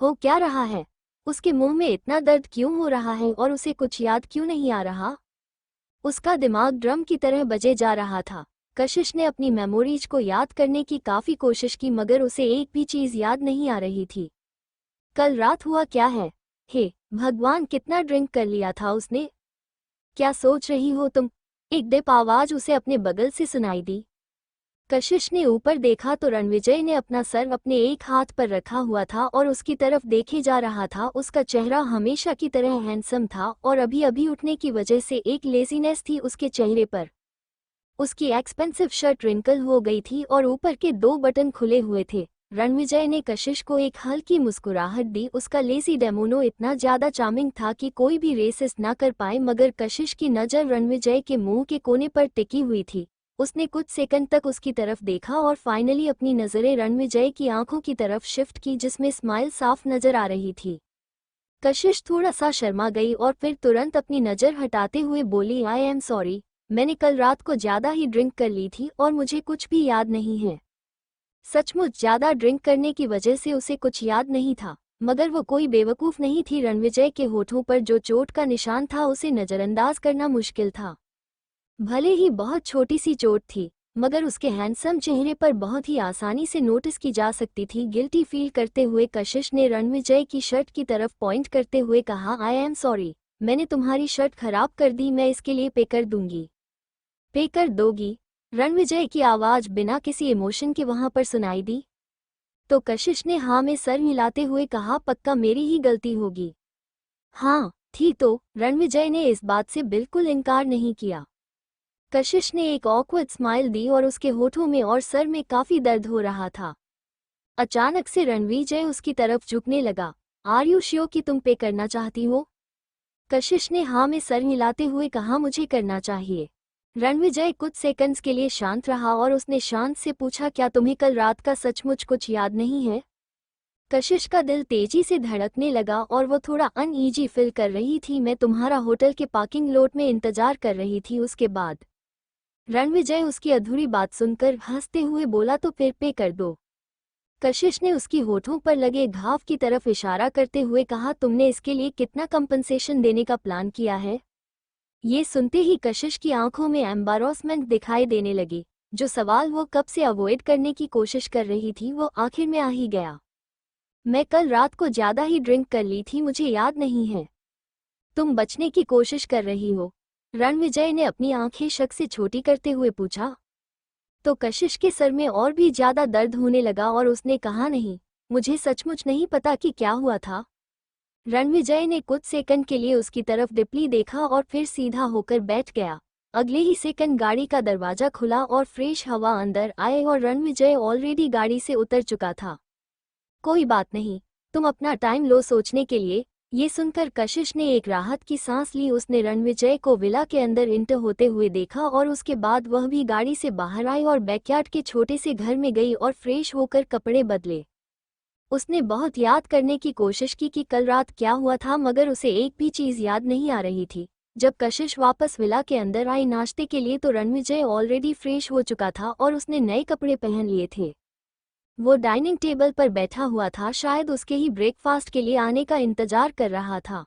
Speaker 1: हो क्या रहा है? उसके मुंह में इतना दर्द क्यों हो रहा है और उसे कुछ याद क्यों नहीं आ रहा? उसका दिमाग ड्रम की तरह बजे जा रहा था। कशिश ने अपनी मेमोरीज को याद करने की काफी कोशिश की मगर उसे एक भी चीज याद नहीं आ रही थी। कल रात हुआ क्या है? हे भगवान, कितना ड्रिंक कर लिया था उसने? क्या सोच रही हो तुम? एक डिप आवाज उसे अपने बगल से सुनाई दी। कशिश ने ऊपर देखा तो रणविजय ने अपना सर अपने एक हाथ पर रखा हुआ था और उसकी तरफ देखे जा रहा था। उसका चेहरा हमेशा की तरह हैंडसम था और अभी अभी उठने की वजह से एक लेजीनेस थी उसके चेहरे पर। उसकी एक्सपेंसिव शर्ट रिंकल हो गई थी और ऊपर के 2 बटन खुले हुए थे। रणविजय ने कशिश को एक हल्की मुस्कुराहट दी। उसका लेजी डेमोनो इतना ज्यादा चार्मिंग था कि कोई भी रेसिस्ट ना कर पाए मगर कशिश की नज़र रणविजय के मुंह के कोने पर टिकी हुई थी। उसने कुछ सेकंड तक उसकी तरफ देखा और फाइनली अपनी नज़रें रणविजय की आंखों की तरफ शिफ्ट की जिसमें स्माइल साफ नजर आ रही थी। कशिश थोड़ा सा शर्मा गई और फिर तुरंत अपनी नज़र हटाते हुए बोली, आई एम सॉरी, मैंने कल रात को ज़्यादा ही ड्रिंक कर ली थी और मुझे कुछ भी याद नहीं है। सचमुच ज़्यादा ड्रिंक करने की वजह से उसे कुछ याद नहीं था मगर वो कोई बेवकूफ़ नहीं थी। रणविजय के होठों पर जो चोट का निशान था उसे नज़रअंदाज करना मुश्किल था। भले ही बहुत छोटी सी चोट थी मगर उसके हैंडसम चेहरे पर बहुत ही आसानी से नोटिस की जा सकती थी। गिल्टी फील करते हुए कशिश ने रणविजय की शर्ट की तरफ पॉइंट करते हुए कहा, आई एम सॉरी, मैंने तुम्हारी शर्ट खराब कर दी, मैं इसके लिए पे कर दूंगी। पे कर दोगी? रणविजय की आवाज बिना किसी इमोशन के वहां पर सुनाई दी। तो कशिश ने हाँ में सर हिलाते हुए कहा, पक्का मेरी ही गलती होगी। हाँ थी तो, रणविजय ने इस बात से बिल्कुल इनकार नहीं किया। कशिश ने एक ऑकवर्ड स्माइल दी और उसके होठों में और सर में काफी दर्द हो रहा था। अचानक से रणविजय उसकी तरफ झुकने लगा। आर यू श्योर कि तुम पे करना चाहती हो? कशिश ने हाँ में सर हिलाते हुए कहा, मुझे करना चाहिए। रणविजय कुछ सेकंड्स के लिए शांत रहा और उसने शांत से पूछा, क्या तुम्हें कल रात का सचमुच कुछ याद नहीं है? कशिश का दिल तेजी से धड़कने लगा और वो थोड़ा अनईजी फील कर रही थी। मैं तुम्हारा होटल के पार्किंग लॉट में इंतजार कर रही थी। उसके बाद रणविजय उसकी अधूरी बात सुनकर हंसते हुए बोला, तो फिर पे कर दो। कशिश ने उसकी होठों पर लगे घाव की तरफ इशारा करते हुए कहा, तुमने इसके लिए कितना कंपनसेशन देने का प्लान किया है? ये सुनते ही कशिश की आंखों में एम्बारसमेंट दिखाई देने लगी। जो सवाल वो कब से अवॉइड करने की कोशिश कर रही थी वो आखिर में आ ही गया। मैं कल रात को ज्यादा ही ड्रिंक कर ली थी, मुझे याद नहीं है। तुम बचने की कोशिश कर रही हो? रणविजय ने अपनी आंखें शक से छोटी करते हुए पूछा। तो कशिश के सर में और भी ज्यादा दर्द होने लगा और उसने कहा, नहीं, मुझे सचमुच नहीं पता कि क्या हुआ था। रणविजय ने कुछ सेकंड के लिए उसकी तरफ डिपली देखा और फिर सीधा होकर बैठ गया। अगले ही सेकंड गाड़ी का दरवाजा खुला और फ्रेश हवा अंदर आए और रणविजय ऑलरेडी गाड़ी से उतर चुका था। कोई बात नहीं, तुम अपना टाइम लो सोचने के लिए। ये सुनकर कशिश ने एक राहत की सांस ली। उसने रणविजय को विला के अंदर इंटर होते हुए देखा और उसके बाद वह भी गाड़ी से बाहर आई और बैकयार्ड के छोटे से घर में गई और फ्रेश होकर कपड़े बदले। उसने बहुत याद करने की कोशिश की कि कल रात क्या हुआ था मगर उसे एक भी चीज याद नहीं आ रही थी। जब कशिश वापस विला के अंदर आई नाश्ते के लिए तो रणविजय ऑलरेडी फ्रेश हो चुका था और उसने नए कपड़े पहन लिए थे। वो डाइनिंग टेबल पर बैठा हुआ था, शायद उसके ही ब्रेकफास्ट के लिए आने का इंतजार कर रहा था।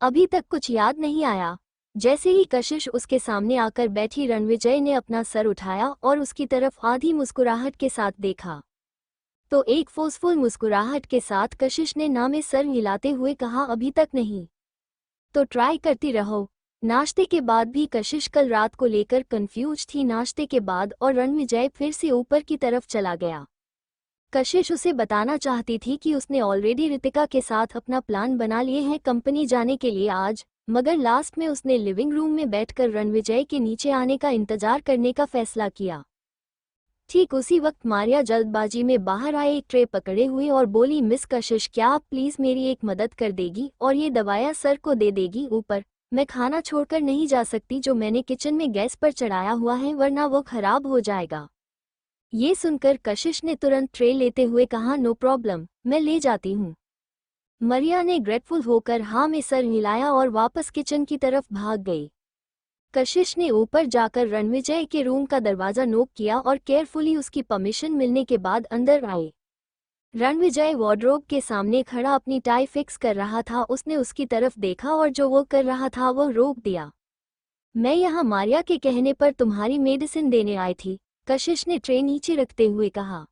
Speaker 1: अभी तक कुछ याद नहीं आया। जैसे ही कशिश उसके सामने आकर बैठी रणविजय ने अपना सर उठाया और उसकी तरफ आधी मुस्कुराहट के साथ देखा। तो एक फोर्सफुल मुस्कुराहट के साथ कशिश ने ना में सर हिलाते हुए कहा, अभी तक नहीं। तो ट्राई करती रहो। नाश्ते के बाद भी कशिश कल रात को लेकर कंफ्यूज थी। नाश्ते के बाद और रणविजय फिर से ऊपर की तरफ चला गया। कशिश उसे बताना चाहती थी कि उसने ऑलरेडी रितिका के साथ अपना प्लान बना लिए हैं कंपनी जाने के लिए आज, मगर लास्ट में उसने लिविंग रूम में बैठकर रणविजय के नीचे आने का इंतजार करने का फैसला किया। ठीक उसी वक्त मारिया जल्दबाजी में बाहर आए, एक ट्रे पकड़े हुए और बोली, मिस कशिश, क्या आप प्लीज मेरी एक मदद कर देगी और ये दवाया सर को दे देगी ऊपर? मैं खाना छोड़कर नहीं जा सकती जो मैंने किचन में गैस पर चढ़ाया हुआ है, वरना वो खराब हो जाएगा। ये सुनकर कशिश ने तुरंत ट्रे लेते हुए कहा, नो प्रॉब्लम, मैं ले जाती हूँ। मरिया ने ग्रेटफुल होकर हाँ में सर हिलाया और वापस किचन की तरफ भाग गई। कशिश ने ऊपर जाकर रणविजय के रूम का दरवाजा नॉक किया और केयरफुली उसकी परमिशन मिलने के बाद अंदर आए। रणविजय वार्डरोब के सामने खड़ा अपनी टाई फिक्स कर रहा था। उसने उसकी तरफ देखा और जो वो कर रहा था वो रोक दिया। मैं यहाँ मारिया के कहने पर तुम्हारी मेडिसिन देने आई थी, कशिश ने ट्रे नीचे रखते हुए कहा।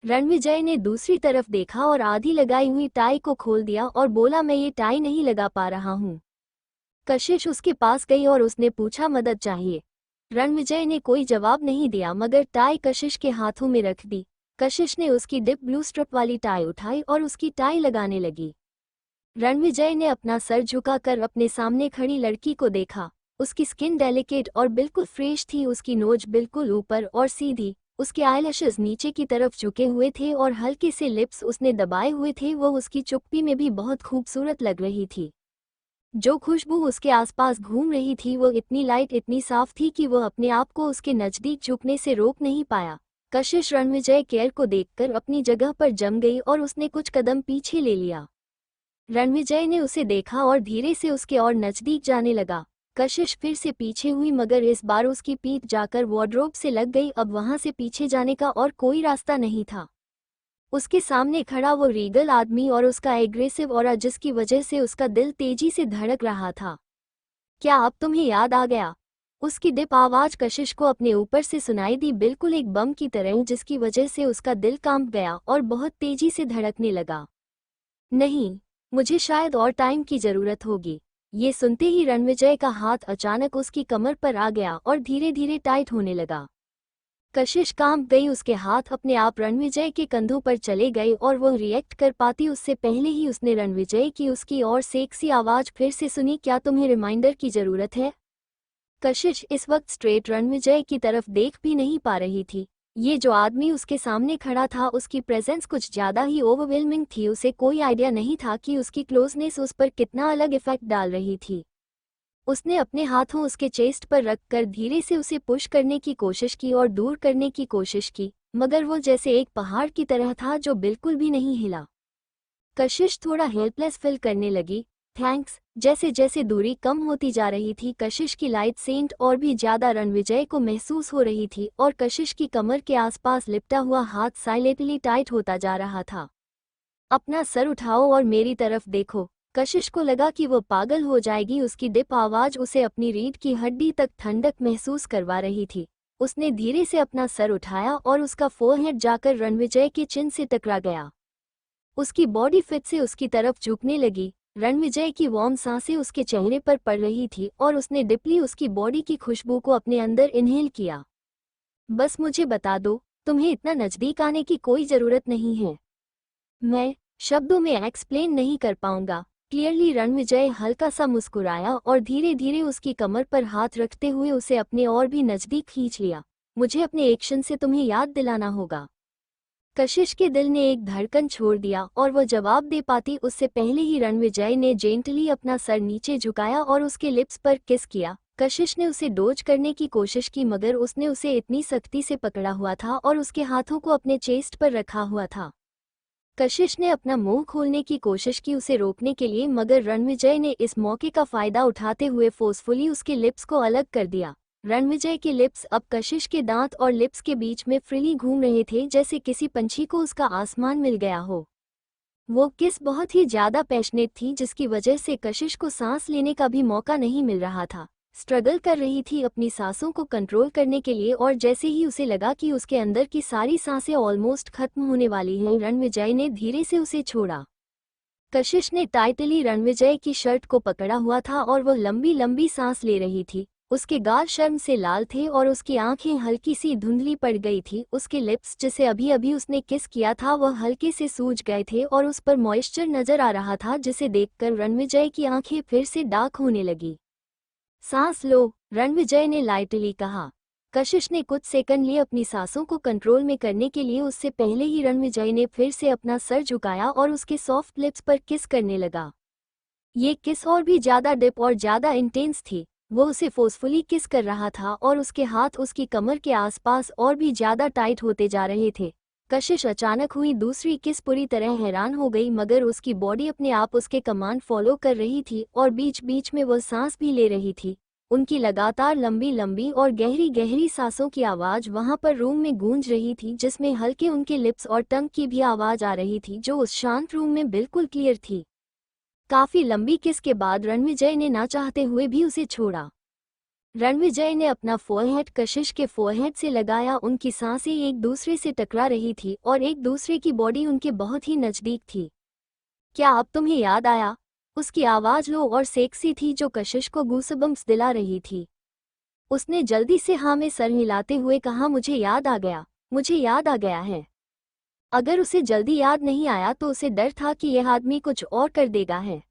Speaker 1: रणविजय ने दूसरी तरफ देखा और आधी लगाई हुई टाई को खोल दिया और बोला, मैं ये टाई नहीं लगा पा रहा हूँ। कशिश उसके पास गई और उसने पूछा, मदद चाहिए? रणविजय ने कोई जवाब नहीं दिया मगर टाई कशिश के हाथों में रख दी। कशिश ने उसकी डिप ब्लू स्ट्रिप वाली टाई उठाई और उसकी टाई लगाने लगी। रणविजय ने अपना सर झुकाकर अपने सामने खड़ी लड़की को देखा। उसकी स्किन डेलिकेट और बिल्कुल फ्रेश थी, उसकी नोज बिल्कुल ऊपर और सीधी, उसके आईलैशेस नीचे की तरफ झुके हुए थे और हल्के से लिप्स उसने दबाए हुए थे। वो उसकी चुप्पी में भी बहुत खूबसूरत लग रही थी। जो खुशबू उसके आसपास घूम रही थी वो इतनी लाइट, इतनी साफ थी कि वो अपने आप को उसके नज़दीक झुकने से रोक नहीं पाया। कशिश रणविजय केयर को देखकर अपनी जगह पर जम गई और उसने कुछ कदम पीछे ले लिया। रणविजय ने उसे देखा और धीरे से उसके और नज़दीक जाने लगा। कशिश फिर से पीछे हुई मगर इस बार उसकी पीठ जाकर वार्डरोब से लग गई। अब वहां से पीछे जाने का और कोई रास्ता नहीं था। उसके सामने खड़ा वो रीगल आदमी और उसका एग्रेसिव ऑरा जिसकी वजह से उसका दिल तेजी से धड़क रहा था। क्या अब तुम्हें याद आ गया? उसकी डिप आवाज कशिश को अपने ऊपर से सुनाई दी, बिल्कुल एक बम की तरह, जिसकी वजह से उसका दिल कांप गया और बहुत तेजी से धड़कने लगा। नहीं, मुझे शायद और टाइम की जरूरत होगी। ये सुनते ही रणविजय का हाथ अचानक उसकी कमर पर आ गया और धीरे धीरे टाइट होने लगा। कशिश कांप गई, उसके हाथ अपने आप रणविजय के कंधों पर चले गए और वो रिएक्ट कर पाती उससे पहले ही उसने रणविजय की उसकी और सेक्सी आवाज फिर से सुनी, क्या तुम्हें रिमाइंडर की जरूरत है? कशिश इस वक्त स्ट्रेट रणविजय की तरफ देख भी नहीं पा रही थी। ये जो आदमी उसके सामने खड़ा था उसकी प्रेजेंस कुछ ज्यादा ही ओवरवेलमिंग थी। उसे कोई आइडिया नहीं था कि उसकी क्लोजनेस उस पर कितना अलग इफेक्ट डाल रही थी। उसने अपने हाथों उसके चेस्ट पर रखकर धीरे से उसे पुश करने की कोशिश की और दूर करने की कोशिश की, मगर वो जैसे एक पहाड़ की तरह था जो बिल्कुल भी नहीं हिला। कशिश थोड़ा हेल्पलेस फील करने लगी। थैंक्स। जैसे जैसे दूरी कम होती जा रही थी कशिश की लाइट सेंट और भी ज्यादा रणविजय को महसूस हो रही थी और कशिश की कमर के आसपास लिपटा हुआ हाथ साइलेंटली टाइट होता जा रहा था। अपना सर उठाओ और मेरी तरफ देखो। कशिश को लगा कि वो पागल हो जाएगी। उसकी डिप आवाज उसे अपनी रीढ़ की हड्डी तक ठंडक महसूस करवा रही थी। उसने धीरे से अपना सर उठाया और उसका फोरहेड जाकर रणविजय के चिन से टकरा गया। उसकी बॉडी फिट से उसकी तरफ झुकने लगी। रणविजय की वार्म सांसें उसके चेहरे पर पड़ रही थी और उसने डिपली उसकी बॉडी की खुशबू को अपने अंदर इनहेल किया। बस मुझे बता दो, तुम्हें इतना नजदीक आने की कोई जरूरत नहीं है। मैं शब्दों में एक्सप्लेन नहीं कर पाऊंगा। क्लियरली रणविजय हल्का सा मुस्कुराया और धीरे धीरे उसकी कमर पर हाथ रखते हुए उसे अपने और भी नजदीक खींच लिया। मुझे अपने एक्शन से तुम्हें याद दिलाना होगा। कशिश के दिल ने एक धड़कन छोड़ दिया और वह जवाब दे पाती उससे पहले ही रणविजय ने जेंटली अपना सर नीचे झुकाया और उसके लिप्स पर किस किया। कशिश ने उसे डोज करने की कोशिश की मगर उसने उसे इतनी सख्ती से पकड़ा हुआ था और उसके हाथों को अपने चेस्ट पर रखा हुआ था। कशिश ने अपना मुंह खोलने की कोशिश की उसे रोकने के लिए, मगर रणविजय ने इस मौके का फायदा उठाते हुए फोर्सफुली उसके लिप्स को अलग कर दिया। रणविजय के लिप्स अब कशिश के दांत और लिप्स के बीच में फ्रीली घूम रहे थे, जैसे किसी पंछी को उसका आसमान मिल गया हो। वो किस बहुत ही ज्यादा पैशनेट थी जिसकी वजह से कशिश को सांस लेने का भी मौका नहीं मिल रहा था। स्ट्रगल कर रही थी अपनी सांसों को कंट्रोल करने के लिए और जैसे ही उसे लगा कि उसके अंदर की सारी सांसें ऑलमोस्ट खत्म होने वाली हैं, रणविजय ने धीरे से उसे छोड़ा। कशिश ने टाइटली रणविजय की शर्ट को पकड़ा हुआ था और वह लंबी लंबी सांस ले रही थी। उसके गाल शर्म से लाल थे और उसकी आंखें हल्की सी धुंधली पड़ गई थी। उसके लिप्स जिसे अभी अभी उसने किस किया था वह हल्के से सूज गए थे और उस पर मॉइस्चर नजर आ रहा था, जिसे देखकर रणविजय की आंखें फिर से डार्क होने लगी। सांस लो, रणविजय ने लाइटली कहा। कशिश ने कुछ सेकंड लिए अपनी सांसों को कंट्रोल में करने के लिए। उससे पहले ही रणविजय ने फिर से अपना सर झुकाया और उसके सॉफ्ट लिप्स पर किस करने लगा। ये किस और भी ज्यादा डिप और ज्यादा इंटेंस थी। वो उसे फोर्सफुली किस कर रहा था और उसके हाथ उसकी कमर के आसपास और भी ज्यादा टाइट होते जा रहे थे। कशिश अचानक हुई दूसरी किस पूरी तरह हैरान हो गई, मगर उसकी बॉडी अपने आप उसके कमांड फॉलो कर रही थी और बीच बीच में वो सांस भी ले रही थी। उनकी लगातार लंबी लंबी और गहरी गहरी सांसों की आवाज़ वहां पर रूम में गूंज रही थी, जिसमें हल्के उनके लिप्स और टंग की भी आवाज़ आ रही थी, जो उस शांत रूम में बिल्कुल क्लियर थी। काफी लंबी किस के बाद रणविजय ने ना चाहते हुए भी उसे छोड़ा। रणविजय ने अपना फोरहेड कशिश के फोरहेड से लगाया। उनकी सांसें एक दूसरे से टकरा रही थी और एक दूसरे की बॉडी उनके बहुत ही नजदीक थी। क्या अब तुम्हें याद आया? उसकी आवाज लो और सेक्सी थी, जो कशिश को गूसबम्प्स दिला रही थी। उसने जल्दी से हाँ में सर हिलाते हुए कहा, मुझे याद आ गया, मुझे याद आ गया है। अगर उसे जल्दी याद नहीं आया तो उसे डर था कि यह आदमी कुछ और कर देगा है।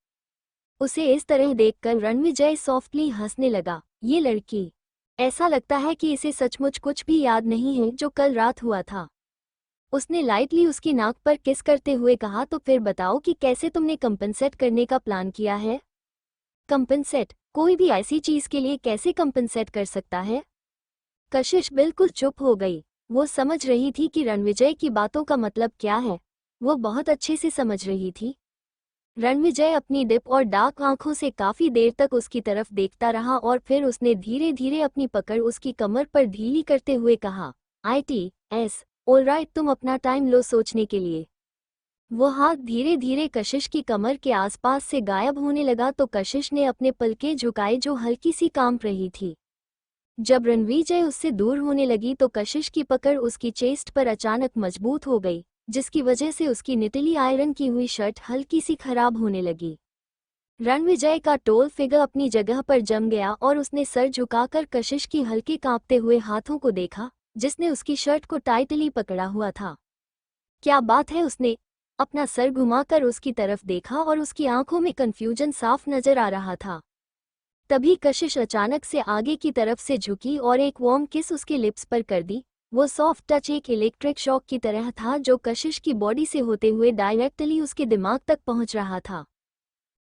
Speaker 1: उसे इस तरह देखकर रणविजय सॉफ्टली हंसने लगा। ये लड़की, ऐसा लगता है कि इसे सचमुच कुछ भी याद नहीं है जो कल रात हुआ था। उसने लाइटली उसकी नाक पर किस करते हुए कहा, तो फिर बताओ कि कैसे तुमने कंपनसेट करने का प्लान किया है? कंपनसेट? कोई भी ऐसी चीज के लिए कैसे कंपनसेट कर सकता है? कशिश बिल्कुल चुप हो गई। वो समझ रही थी कि रणविजय की बातों का मतलब क्या है। वो बहुत अच्छे से समझ रही थी। रणविजय अपनी डिप और डार्क आंखों से काफी देर तक उसकी तरफ देखता रहा और फिर उसने धीरे धीरे अपनी पकड़ उसकी कमर पर ढीली करते हुए कहा, ITS ऑलराइट, तुम अपना टाइम लो सोचने के लिए। वो हाथ धीरे धीरे कशिश की कमर के आसपास से गायब होने लगा तो कशिश ने अपने पलके झुकाए, जो हल्की सी कांप रही थी। जब रणविजय उससे दूर होने लगी तो कशिश की पकड़ उसकी चेस्ट पर अचानक मजबूत हो गई, जिसकी वजह से उसकी निटली आयरन की हुई शर्ट हल्की सी खराब होने लगी। रणविजय का टोल फिगर अपनी जगह पर जम गया और उसने सर झुकाकर कशिश की हल्के कांपते हुए हाथों को देखा, जिसने उसकी शर्ट को टाइटली पकड़ा हुआ था। क्या बात है? उसने अपना सर घुमाकर उसकी तरफ देखा और उसकी आंखों में कंफ्यूजन साफ नजर आ रहा था। तभी कशिश अचानक से आगे की तरफ से झुकी और एक वार्म किस उसके लिप्स पर कर दी। वो सॉफ्ट टच एक इलेक्ट्रिक शॉक की तरह था, जो कशिश की बॉडी से होते हुए डायरेक्टली उसके दिमाग तक पहुंच रहा था।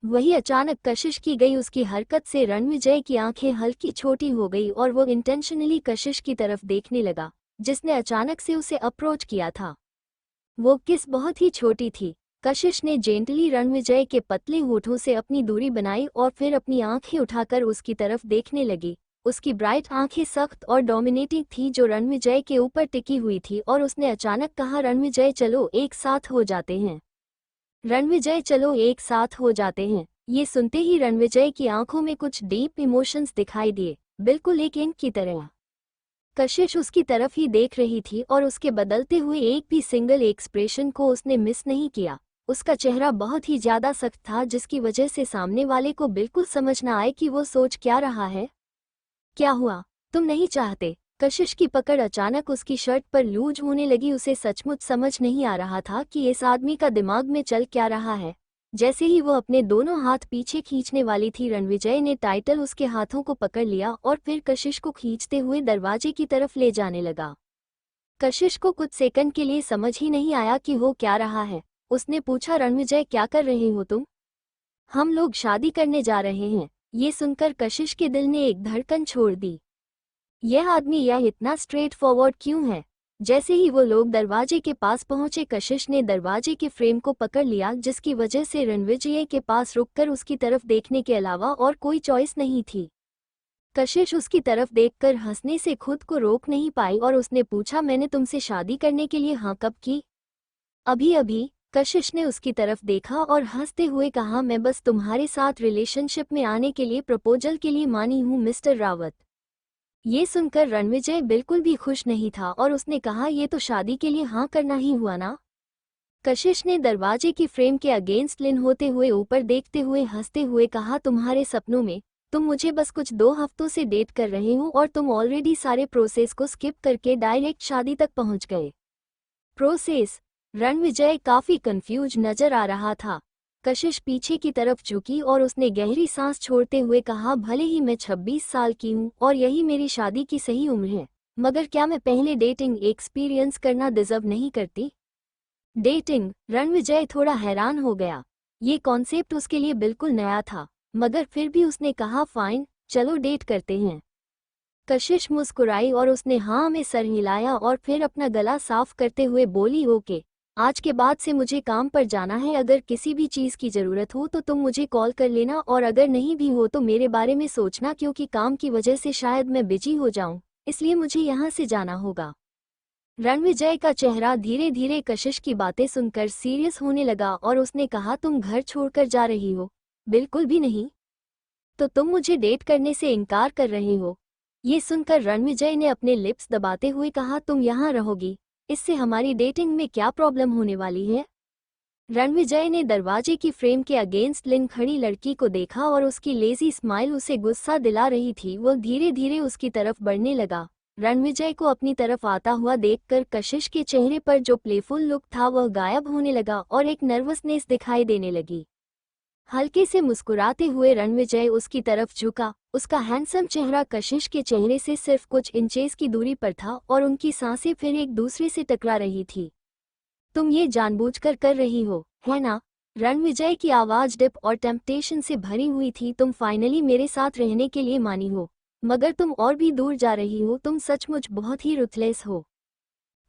Speaker 1: वही अचानक कशिश की गई उसकी हरकत से रणविजय की आंखें हल्की छोटी हो गई और वो इंटेंशनली कशिश की तरफ देखने लगा, जिसने अचानक से उसे अप्रोच किया था। वो किस बहुत ही छोटी थी। कशिश ने जेंटली रणविजय के पतले होठों से अपनी दूरी बनाई और फिर अपनी आंखें उठाकर उसकी तरफ देखने लगी। उसकी ब्राइट आंखें सख्त और डोमिनेटिंग थी, जो रणविजय के ऊपर टिकी हुई थी, और उसने अचानक कहा, रणविजय चलो एक साथ हो जाते हैं। रणविजय चलो एक साथ हो जाते हैं। ये सुनते ही रणविजय की आंखों में कुछ डीप इमोशंस दिखाई दिए, बिल्कुल एक इंक की तरह। कशिश उसकी तरफ ही देख रही थी और उसके बदलते हुए एक भी सिंगल एक्सप्रेशन को उसने मिस नहीं किया। उसका चेहरा बहुत ही ज्यादा सख्त था, जिसकी वजह से सामने वाले को बिल्कुल समझ न आए कि वो सोच क्या रहा है। क्या हुआ? तुम नहीं चाहते? कशिश की पकड़ अचानक उसकी शर्ट पर लूज होने लगी। उसे सचमुच समझ नहीं आ रहा था कि इस आदमी का दिमाग में चल क्या रहा है। जैसे ही वो अपने दोनों हाथ पीछे खींचने वाली थी, रणविजय ने टाइटल उसके हाथों को पकड़ लिया और फिर कशिश को खींचते हुए दरवाजे की तरफ ले जाने लगा। कशिश को कुछ सेकंड के लिए समझ ही नहीं आया कि हो क्या रहा है। उसने पूछा, रणविजय क्या कर रहे हो तुम? हम लोग शादी करने जा रहे हैं। ये सुनकर कशिश के दिल ने एक धड़कन छोड़ दी। यह आदमी यह इतना स्ट्रेट फॉरवर्ड क्यों है? जैसे ही वो लोग दरवाजे के पास पहुंचे, कशिश ने दरवाजे के फ्रेम को पकड़ लिया, जिसकी वजह से रणविजय के पास रुककर उसकी तरफ देखने के अलावा और कोई चॉइस नहीं थी। कशिश उसकी तरफ देखकर हंसने से खुद को रोक नहीं पाई और उसने पूछा, मैंने तुमसे शादी करने के लिए हाँ कब की? अभी अभी। कशिश ने उसकी तरफ देखा और हंसते हुए कहा, मैं बस तुम्हारे साथ रिलेशनशिप में आने के लिए प्रपोजल के लिए मानी हूँ मिस्टर रावत। ये सुनकर रणविजय बिल्कुल भी खुश नहीं था और उसने कहा, ये तो शादी के लिए हाँ करना ही हुआ ना? कशिश ने दरवाजे की फ्रेम के अगेंस्ट लिन होते हुए ऊपर देखते हुए हंसते हुए कहा, तुम्हारे सपनों में तुम मुझे बस कुछ 2 हफ्तों से डेट कर रहे हो और तुम ऑलरेडी सारे प्रोसेस को स्किप करके डायरेक्ट शादी तक पहुंच गए। प्रोसेस? रणविजय काफी कंफ्यूज नजर आ रहा था। कशिश पीछे की तरफ झुकी और उसने गहरी सांस छोड़ते हुए कहा, भले ही मैं 26 साल की हूँ और यही मेरी शादी की सही उम्र है, मगर क्या मैं पहले डेटिंग एक्सपीरियंस करना डिजर्व नहीं करती? डेटिंग? रणविजय थोड़ा हैरान हो गया। ये कॉन्सेप्ट उसके लिए बिल्कुल नया था, मगर फिर भी उसने कहा, फाइन, चलो डेट करते हैं। कशिश मुस्कुराई और उसने हाँ में सर हिलाया और फिर अपना गला साफ करते हुए बोली, ओके, आज के बाद से मुझे काम पर जाना है। अगर किसी भी चीज़ की ज़रूरत हो तो तुम मुझे कॉल कर लेना, और अगर नहीं भी हो तो मेरे बारे में सोचना, क्योंकि काम की वजह से शायद मैं बिजी हो जाऊं, इसलिए मुझे यहाँ से जाना होगा। रणविजय का चेहरा धीरे धीरे कशिश की बातें सुनकर सीरियस होने लगा और उसने कहा, तुम घर छोड़कर जा रही हो? बिल्कुल भी नहीं। तो तुम मुझे डेट करने से इनकार कर रहे हो? ये सुनकर रणविजय ने अपने लिप्स दबाते हुए कहा, तुम यहाँ रहोगी, इससे हमारी डेटिंग में क्या प्रॉब्लम होने वाली है? रणविजय ने दरवाजे की फ्रेम के अगेंस्ट लिन खड़ी लड़की को देखा और उसकी लेजी स्माइल उसे गुस्सा दिला रही थी। वो धीरे धीरे उसकी तरफ बढ़ने लगा। रणविजय को अपनी तरफ आता हुआ देखकर कशिश के चेहरे पर जो प्लेफुल लुक था वह गायब होने लगा और एक नर्वसनेस दिखाई देने लगी। हल्के से मुस्कुराते हुए रणविजय उसकी तरफ झुका। उसका हैंडसम चेहरा कशिश के चेहरे से सिर्फ कुछ इंचेस की दूरी पर था और उनकी सांसें फिर एक दूसरे से टकरा रही थी। तुम ये जानबूझकर कर रही हो, है ना? रणविजय की आवाज डिप और टेम्पटेशन से भरी हुई थी। तुम फाइनली मेरे साथ रहने के लिए मानी हो, मगर तुम और भी दूर जा रही हो। तुम सचमुच बहुत ही रुथलेस हो।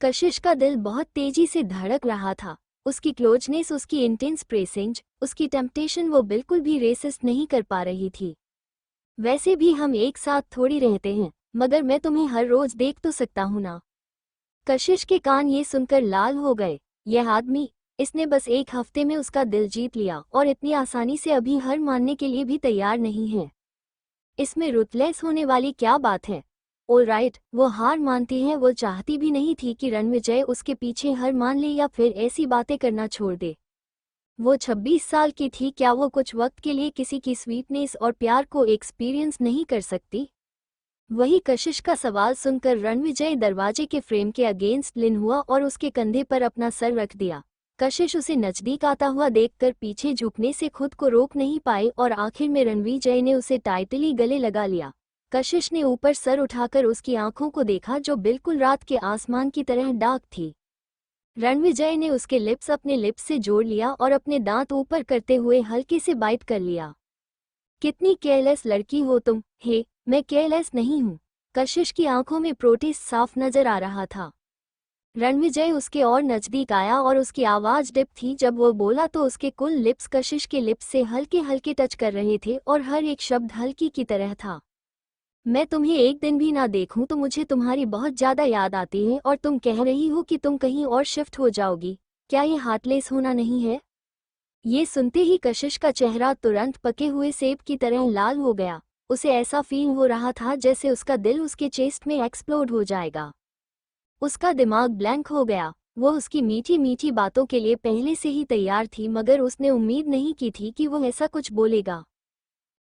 Speaker 1: कशिश का दिल बहुत तेजी से धड़क रहा था। उसकी क्लोजनेस, उसकी इंटेंस प्रेसिंग, उसकी टेम्पटेशन, वो बिल्कुल भी रेसिस्ट नहीं कर पा रही थी। वैसे भी हम एक साथ थोड़ी रहते हैं, मगर मैं तुम्हें हर रोज देख तो सकता हूं ना? कशिश के कान ये सुनकर लाल हो गए। यह आदमी, इसने बस एक हफ्ते में उसका दिल जीत लिया और इतनी आसानी से अभी हार मानने के लिए भी तैयार नहीं है। इसमें रुथलेस होने वाली क्या बात है? ऑलराइट, वो हार मानती है। वो चाहती भी नहीं थी कि रणविजय उसके पीछे हार मान ले या फिर ऐसी बातें करना छोड़ दे। वो 26 साल की थी, क्या वो कुछ वक्त के लिए किसी की स्वीटनेस और प्यार को एक्सपीरियंस नहीं कर सकती? वही कशिश का सवाल सुनकर रणविजय दरवाजे के फ्रेम के अगेंस्ट लिन हुआ और उसके कंधे पर अपना सर रख दिया। कशिश उसे नजदीक आता हुआ देखकर पीछे झुकने से खुद को रोक नहीं पाई और आखिर में रणविजय ने उसे टाइटली गले लगा लिया। कशिश ने ऊपर सर उठाकर उसकी आंखों को देखा, जो बिल्कुल रात के आसमान की तरह डार्क थी। रणविजय ने उसके लिप्स अपने लिप्स से जोड़ लिया और अपने दांत ऊपर करते हुए हल्के से बाइट कर लिया। कितनी केयरलेस लड़की हो तुम। हे, मैं केयरलेस नहीं हूँ। कशिश की आंखों में प्रोटेस्ट साफ नजर आ रहा था। रणविजय उसके और नजदीक आया और उसकी आवाज डिप थी। जब वो बोला तो उसके कुल लिप्स कशिश के लिप्स से हल्के हल्के टच कर रहे थे और हर एक शब्द हल्की की तरह था। मैं तुम्हें एक दिन भी ना देखूं तो मुझे तुम्हारी बहुत ज्यादा याद आती है, और तुम कह रही हो कि तुम कहीं और शिफ्ट हो जाओगी। क्या ये हार्टलेस होना नहीं है? ये सुनते ही कशिश का चेहरा तुरंत पके हुए सेब की तरह लाल हो गया। उसे ऐसा फील हो रहा था जैसे उसका दिल उसके चेस्ट में एक्सप्लोड हो जाएगा। उसका दिमाग ब्लैंक हो गया। वो उसकी मीठी मीठी बातों के लिए पहले से ही तैयार थी, मगर उसने उम्मीद नहीं की थी कि वो ऐसा कुछ बोलेगा।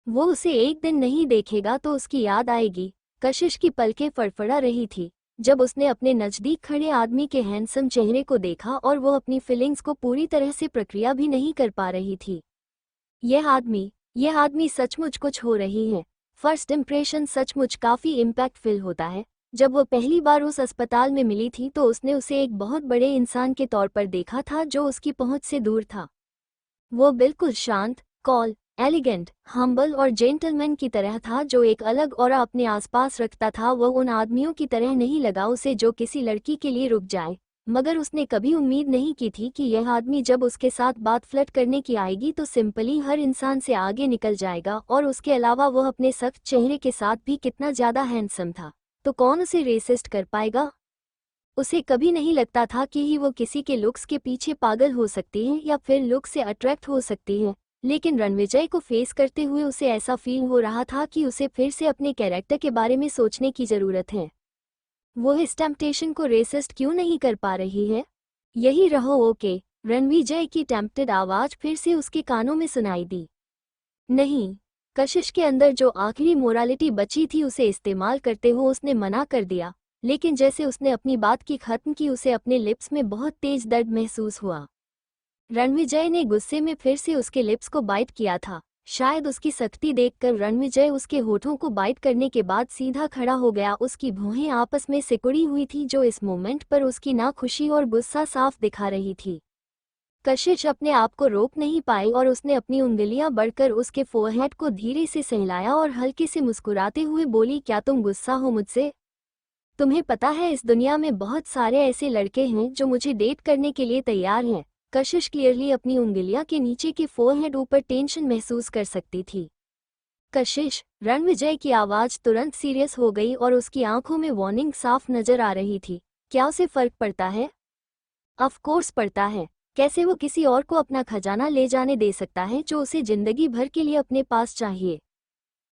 Speaker 1: वो उसे एक दिन नहीं देखेगा तो उसकी याद आएगी। कशिश की पलकें फड़फड़ा रही थी जब उसने अपने नज़दीक खड़े आदमी के हैंडसम चेहरे को देखा, और वो अपनी फीलिंग्स को पूरी तरह से प्रक्रिया भी नहीं कर पा रही थी। यह आदमी सचमुच कुछ हो रही है। फर्स्ट इम्प्रेशन सचमुच काफ़ी इम्पैक्टफुल होता है। जब वो पहली बार उस अस्पताल में मिली थी तो उसने उसे एक बहुत बड़े इंसान के तौर पर देखा था जो उसकी पहुंच से दूर था। वो बिल्कुल शांत, कॉल, एलिगेंट, हम्बल और जेंटलमैन की तरह था, जो एक अलग ऑरा अपने आसपास रखता था। वो उन आदमियों की तरह नहीं लगा उसे जो किसी लड़की के लिए रुक जाए, मगर उसने कभी उम्मीद नहीं की थी कि यह आदमी जब उसके साथ बात फ्लर्ट करने की आएगी तो सिंपली हर इंसान से आगे निकल जाएगा। और उसके अलावा वह अपने सख्त चेहरे के साथ भी कितना ज़्यादा हैंडसम था, तो कौन उसे रेसिस्ट कर पाएगा? उसे कभी नहीं लगता था कि ही वो किसी के लुक्स के पीछे पागल हो सकती है या फिर लुक से अट्रैक्ट हो सकती है, लेकिन रणविजय को फेस करते हुए उसे ऐसा फील हो रहा था कि उसे फिर से अपने कैरेक्टर के बारे में सोचने की ज़रूरत है। वो इस टेम्पटेशन को रेसिस्ट क्यों नहीं कर पा रही है? यही रहो, ओके। रणविजय की टेम्प्टेड आवाज़ फिर से उसके कानों में सुनाई दी। नहीं। कशिश के अंदर जो आखिरी मोरालिटी बची थी उसे इस्तेमाल करते हुए उसने मना कर दिया, लेकिन जैसे उसने अपनी बात की खत्म की उसे अपने लिप्स में बहुत तेज दर्द महसूस हुआ। रणविजय ने गुस्से में फिर से उसके लिप्स को बाइट किया था। शायद उसकी सख्ती देखकर रणविजय उसके होठों को बाइट करने के बाद सीधा खड़ा हो गया। उसकी भौहें आपस में सिकुड़ी हुई थी, जो इस मोमेंट पर उसकी नाखुशी और गुस्सा साफ दिखा रही थी। कशिश अपने आप को रोक नहीं पाई और उसने अपनी उंगलियां बढ़कर उसके फोरहेड को धीरे से सहलाया और हल्के से मुस्कुराते हुए बोली, क्या तुम गुस्सा हो मुझसे? तुम्हें पता है इस दुनिया में बहुत सारे ऐसे लड़के हैं जो मुझे डेट करने के लिए तैयार हैं। कशिश क्लियरली अपनी उंगलियां के नीचे के फोरहेड ऊपर टेंशन महसूस कर सकती थी। कशिश, रणविजय की आवाज तुरंत सीरियस हो गई और उसकी आंखों में वार्निंग साफ नजर आ रही थी। क्या उसे फर्क पड़ता है? ऑफ कोर्स पड़ता है। कैसे वो किसी और को अपना खजाना ले जाने दे सकता है जो उसे जिंदगी भर के लिए अपने पास चाहिए?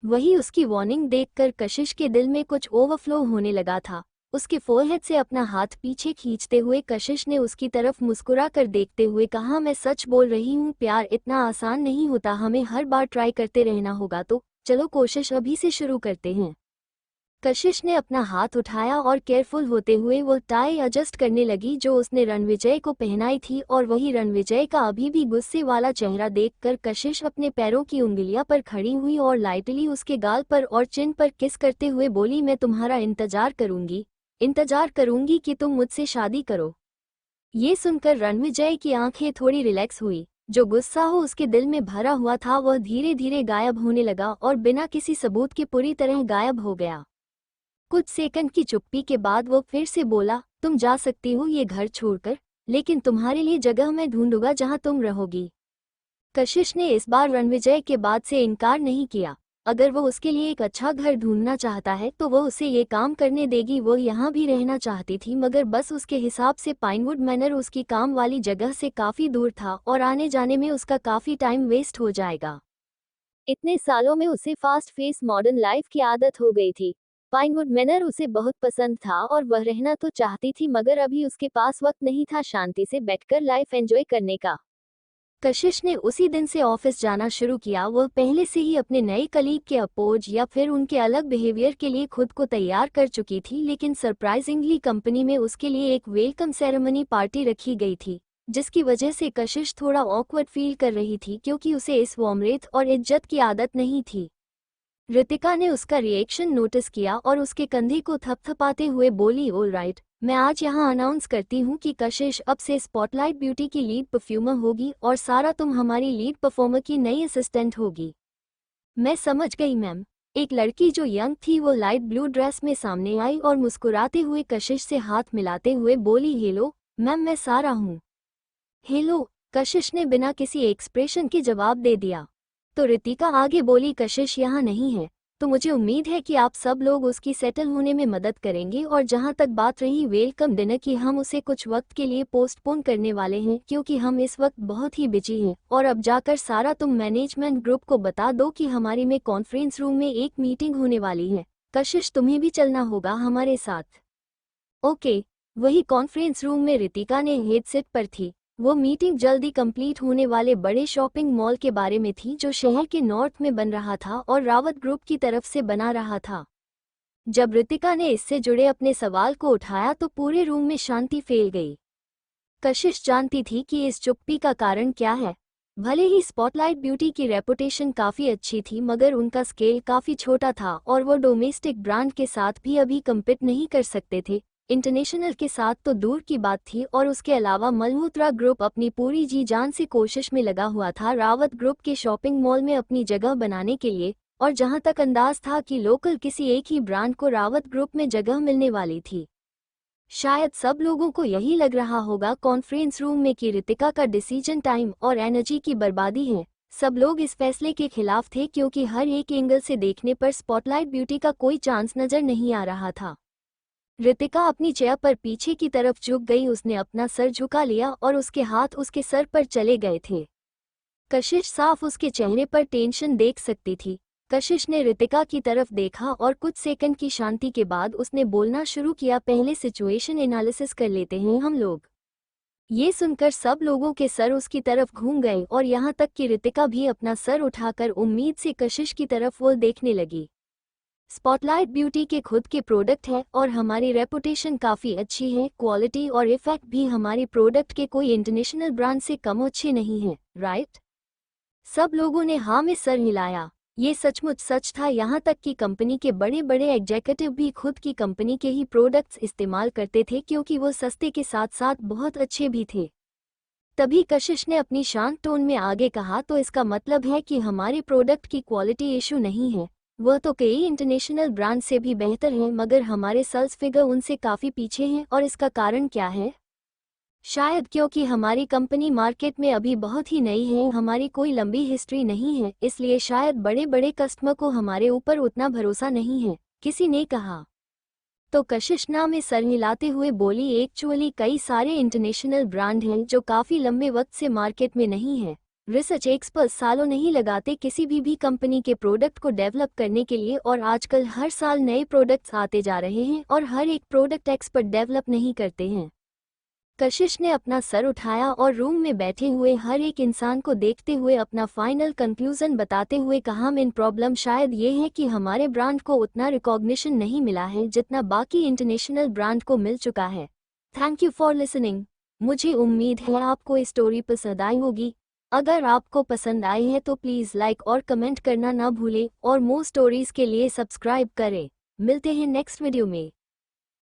Speaker 1: वही उसकी वार्निंग देखकर कशिश के दिल में कुछ ओवरफ्लो होने लगा था। उसके फोरहेड से अपना हाथ पीछे खींचते हुए कशिश ने उसकी तरफ मुस्कुरा कर देखते हुए कहा, मैं सच बोल रही हूँ, प्यार इतना आसान नहीं होता, हमें हर बार ट्राई करते रहना होगा। तो चलो कोशिश अभी से शुरू करते हैं। कशिश ने अपना हाथ उठाया और केयरफुल होते हुए वो टाई एडजस्ट करने लगी जो उसने रणविजय को पहनाई थी, और वही रणविजय का अभी भी गुस्से वाला चेहरा देखकर कशिश अपने पैरों की उंगलियां पर खड़ी हुई और लाइटली उसके गाल पर और चिन पर किस करते हुए बोली, मैं तुम्हारा इंतजार करूंगी कि तुम मुझसे शादी करो। ये सुनकर रणविजय की आंखें थोड़ी रिलैक्स हुई। जो गुस्सा हो उसके दिल में भरा हुआ था वह धीरे धीरे गायब होने लगा और बिना किसी सबूत के पूरी तरह गायब हो गया। कुछ सेकंड की चुप्पी के बाद वो फिर से बोला, तुम जा सकती हो ये घर छोड़कर, लेकिन तुम्हारे लिए जगह मैं ढूंढूंगा जहां तुम रहोगी। कशिश ने इस बार रणविजय के बाद से इनकार नहीं किया। अगर वो उसके लिए एक अच्छा घर ढूंढना चाहता है तो वो उसे ये काम करने देगी। वो यहाँ भी रहना चाहती थी, मगर बस उसके हिसाब से पाइनवुड मैनर उसकी काम वाली जगह से काफ़ी दूर था और आने जाने में उसका काफ़ी टाइम वेस्ट हो जाएगा। इतने सालों में उसे फास्ट फेस मॉडर्न लाइफ की आदत हो गई थी। पाइनवुड मैनर उसे बहुत पसंद था और वह रहना तो चाहती थी, मगर अभी उसके पास वक्त नहीं था शांति से बैठकर लाइफ एंजॉय करने का। कशिश ने उसी दिन से ऑफिस जाना शुरू किया। वह पहले से ही अपने नए कलीग के अपोज या फिर उनके अलग बिहेवियर के लिए खुद को तैयार कर चुकी थी, लेकिन सरप्राइजिंगली कंपनी में उसके लिए एक वेलकम सेरेमनी पार्टी रखी गई थी, जिसकी वजह से कशिश थोड़ा ऑकवर्ड फील कर रही थी क्योंकि उसे इस वार्मथ और इज्जत की आदत नहीं थी। रितिका ने उसका रिएक्शन नोटिस किया और उसके कंधे को थपथपाते हुए बोली, ऑल राइट, मैं आज यहाँ अनाउंस करती हूँ कि कशिश अब से स्पॉटलाइट ब्यूटी की लीड परफ्यूमर होगी और सारा तुम हमारी लीड परफॉर्मर की नई असिस्टेंट होगी। मैं समझ गई मैम। एक लड़की जो यंग थी वो लाइट ब्लू ड्रेस में सामने आई और मुस्कुराते हुए कशिश से हाथ मिलाते हुए बोली, हेलो मैम, मैं सारा हूँ। हेलो, कशिश ने बिना किसी एक्सप्रेशन के जवाब दे दिया। तो रितिका आगे बोली, कशिश यहाँ नहीं है तो मुझे उम्मीद है कि आप सब लोग उसकी सेटल होने में मदद करेंगे, और जहाँ तक बात रही वेलकम डिनर की, हम उसे कुछ वक्त के लिए पोस्टपोन करने वाले हैं क्योंकि हम इस वक्त बहुत ही बिजी हैं। और अब जाकर सारा तुम मैनेजमेंट ग्रुप को बता दो कि हमारी में कॉन्फ्रेंस रूम में एक मीटिंग होने वाली है। कशिश, तुम्हें भी चलना होगा हमारे साथ। ओके। वही कॉन्फ्रेंस रूम में रितिका ने हेडसेट पर थी। वो मीटिंग जल्दी कंप्लीट होने वाले बड़े शॉपिंग मॉल के बारे में थी जो शहर के नॉर्थ में बन रहा था और रावत ग्रुप की तरफ से बना रहा था। जब रितिका ने इससे जुड़े अपने सवाल को उठाया तो पूरे रूम में शांति फैल गई। कशिश जानती थी कि इस चुप्पी का कारण क्या है। भले ही स्पॉटलाइट ब्यूटी की रेपुटेशन काफ़ी अच्छी थी, मगर उनका स्केल काफ़ी छोटा था और वो डोमेस्टिक ब्रांड के साथ भी अभी कम्पीट नहीं कर सकते थे। इंटरनेशनल के साथ तो दूर की बात थी, और उसके अलावा मल्होत्रा ग्रुप अपनी पूरी जी जान से कोशिश में लगा हुआ था रावत ग्रुप के शॉपिंग मॉल में अपनी जगह बनाने के लिए। और जहां तक अंदाज था कि लोकल किसी एक ही ब्रांड को रावत ग्रुप में जगह मिलने वाली थी। शायद सब लोगों को यही लग रहा होगा कॉन्फ्रेंस रूम में कि रितिका का डिसीजन टाइम और एनर्जी की बर्बादी है। सब लोग इस फैसले के खिलाफ थे क्योंकि हर एक एंगल से देखने पर स्पॉटलाइट ब्यूटी का कोई चांस नजर नहीं आ रहा था। रितिका अपनी चेयर पर पीछे की तरफ झुक गई। उसने अपना सर झुका लिया और उसके हाथ उसके सर पर चले गए थे। कशिश साफ उसके चेहरे पर टेंशन देख सकती थी। कशिश ने रितिका की तरफ देखा और कुछ सेकंड की शांति के बाद उसने बोलना शुरू किया, पहले सिचुएशन एनालिसिस कर लेते हैं हम लोग। ये सुनकर सब लोगों के सर उसकी तरफ घूम गए और यहाँ तक कि रितिका भी अपना सर उठाकर उम्मीद से कशिश की तरफ वो देखने लगी। स्पॉटलाइट ब्यूटी के खुद के प्रोडक्ट है और हमारी रेपुटेशन काफ़ी अच्छी है। क्वालिटी और इफेक्ट भी हमारी प्रोडक्ट के कोई इंटरनेशनल ब्रांड से कम अच्छे नहीं हैं, राइट? सब लोगों ने हाँ में सर हिलाया। ये सचमुच सच था, यहाँ तक कि कंपनी के बड़े बड़े एग्जीक्यूटिव भी खुद की कंपनी के ही प्रोडक्ट्स इस्तेमाल करते थे क्योंकि वो सस्ते के साथ साथ बहुत अच्छे भी थे। तभी कशिश ने अपनी शांत टोन में आगे कहा, तो इसका मतलब है कि हमारे प्रोडक्ट की क्वालिटी इशू नहीं है, वह तो कई इंटरनेशनल ब्रांड से भी बेहतर है, मगर हमारे सेल्स फिगर उनसे काफ़ी पीछे हैं। और इसका कारण क्या है? शायद क्योंकि हमारी कंपनी मार्केट में अभी बहुत ही नई है, हमारी कोई लंबी हिस्ट्री नहीं है, इसलिए शायद बड़े बड़े कस्टमर को हमारे ऊपर उतना भरोसा नहीं है, किसी ने कहा। तो कशिश ना में सर हिलाते हुए बोली, एक्चुअली कई सारे इंटरनेशनल ब्रांड हैं जो काफ़ी लंबे वक्त से मार्केट में नहीं है। रिसर्च एक्सपर्ट सालों नहीं लगाते किसी भी कंपनी के प्रोडक्ट को डेवलप करने के लिए, और आजकल हर साल नए प्रोडक्ट्स आते जा रहे हैं और हर एक प्रोडक्ट एक्सपर्ट डेवलप नहीं करते हैं। कशिश ने अपना सर उठाया और रूम में बैठे हुए हर एक इंसान को देखते हुए अपना फाइनल कंक्लूजन बताते हुए कहा, मेन प्रॉब्लम शायद ये है कि हमारे ब्रांड को उतना रिकॉग्निशन नहीं मिला है जितना बाकी इंटरनेशनल ब्रांड को मिल चुका है। Thank you for listening. मुझे उम्मीद है आपको इस स्टोरी पसंद आई होगी। अगर आपको पसंद आई है तो प्लीज़ लाइक और कमेंट करना ना भूलें और मोर स्टोरीज के लिए सब्सक्राइब करें। मिलते हैं नेक्स्ट वीडियो में।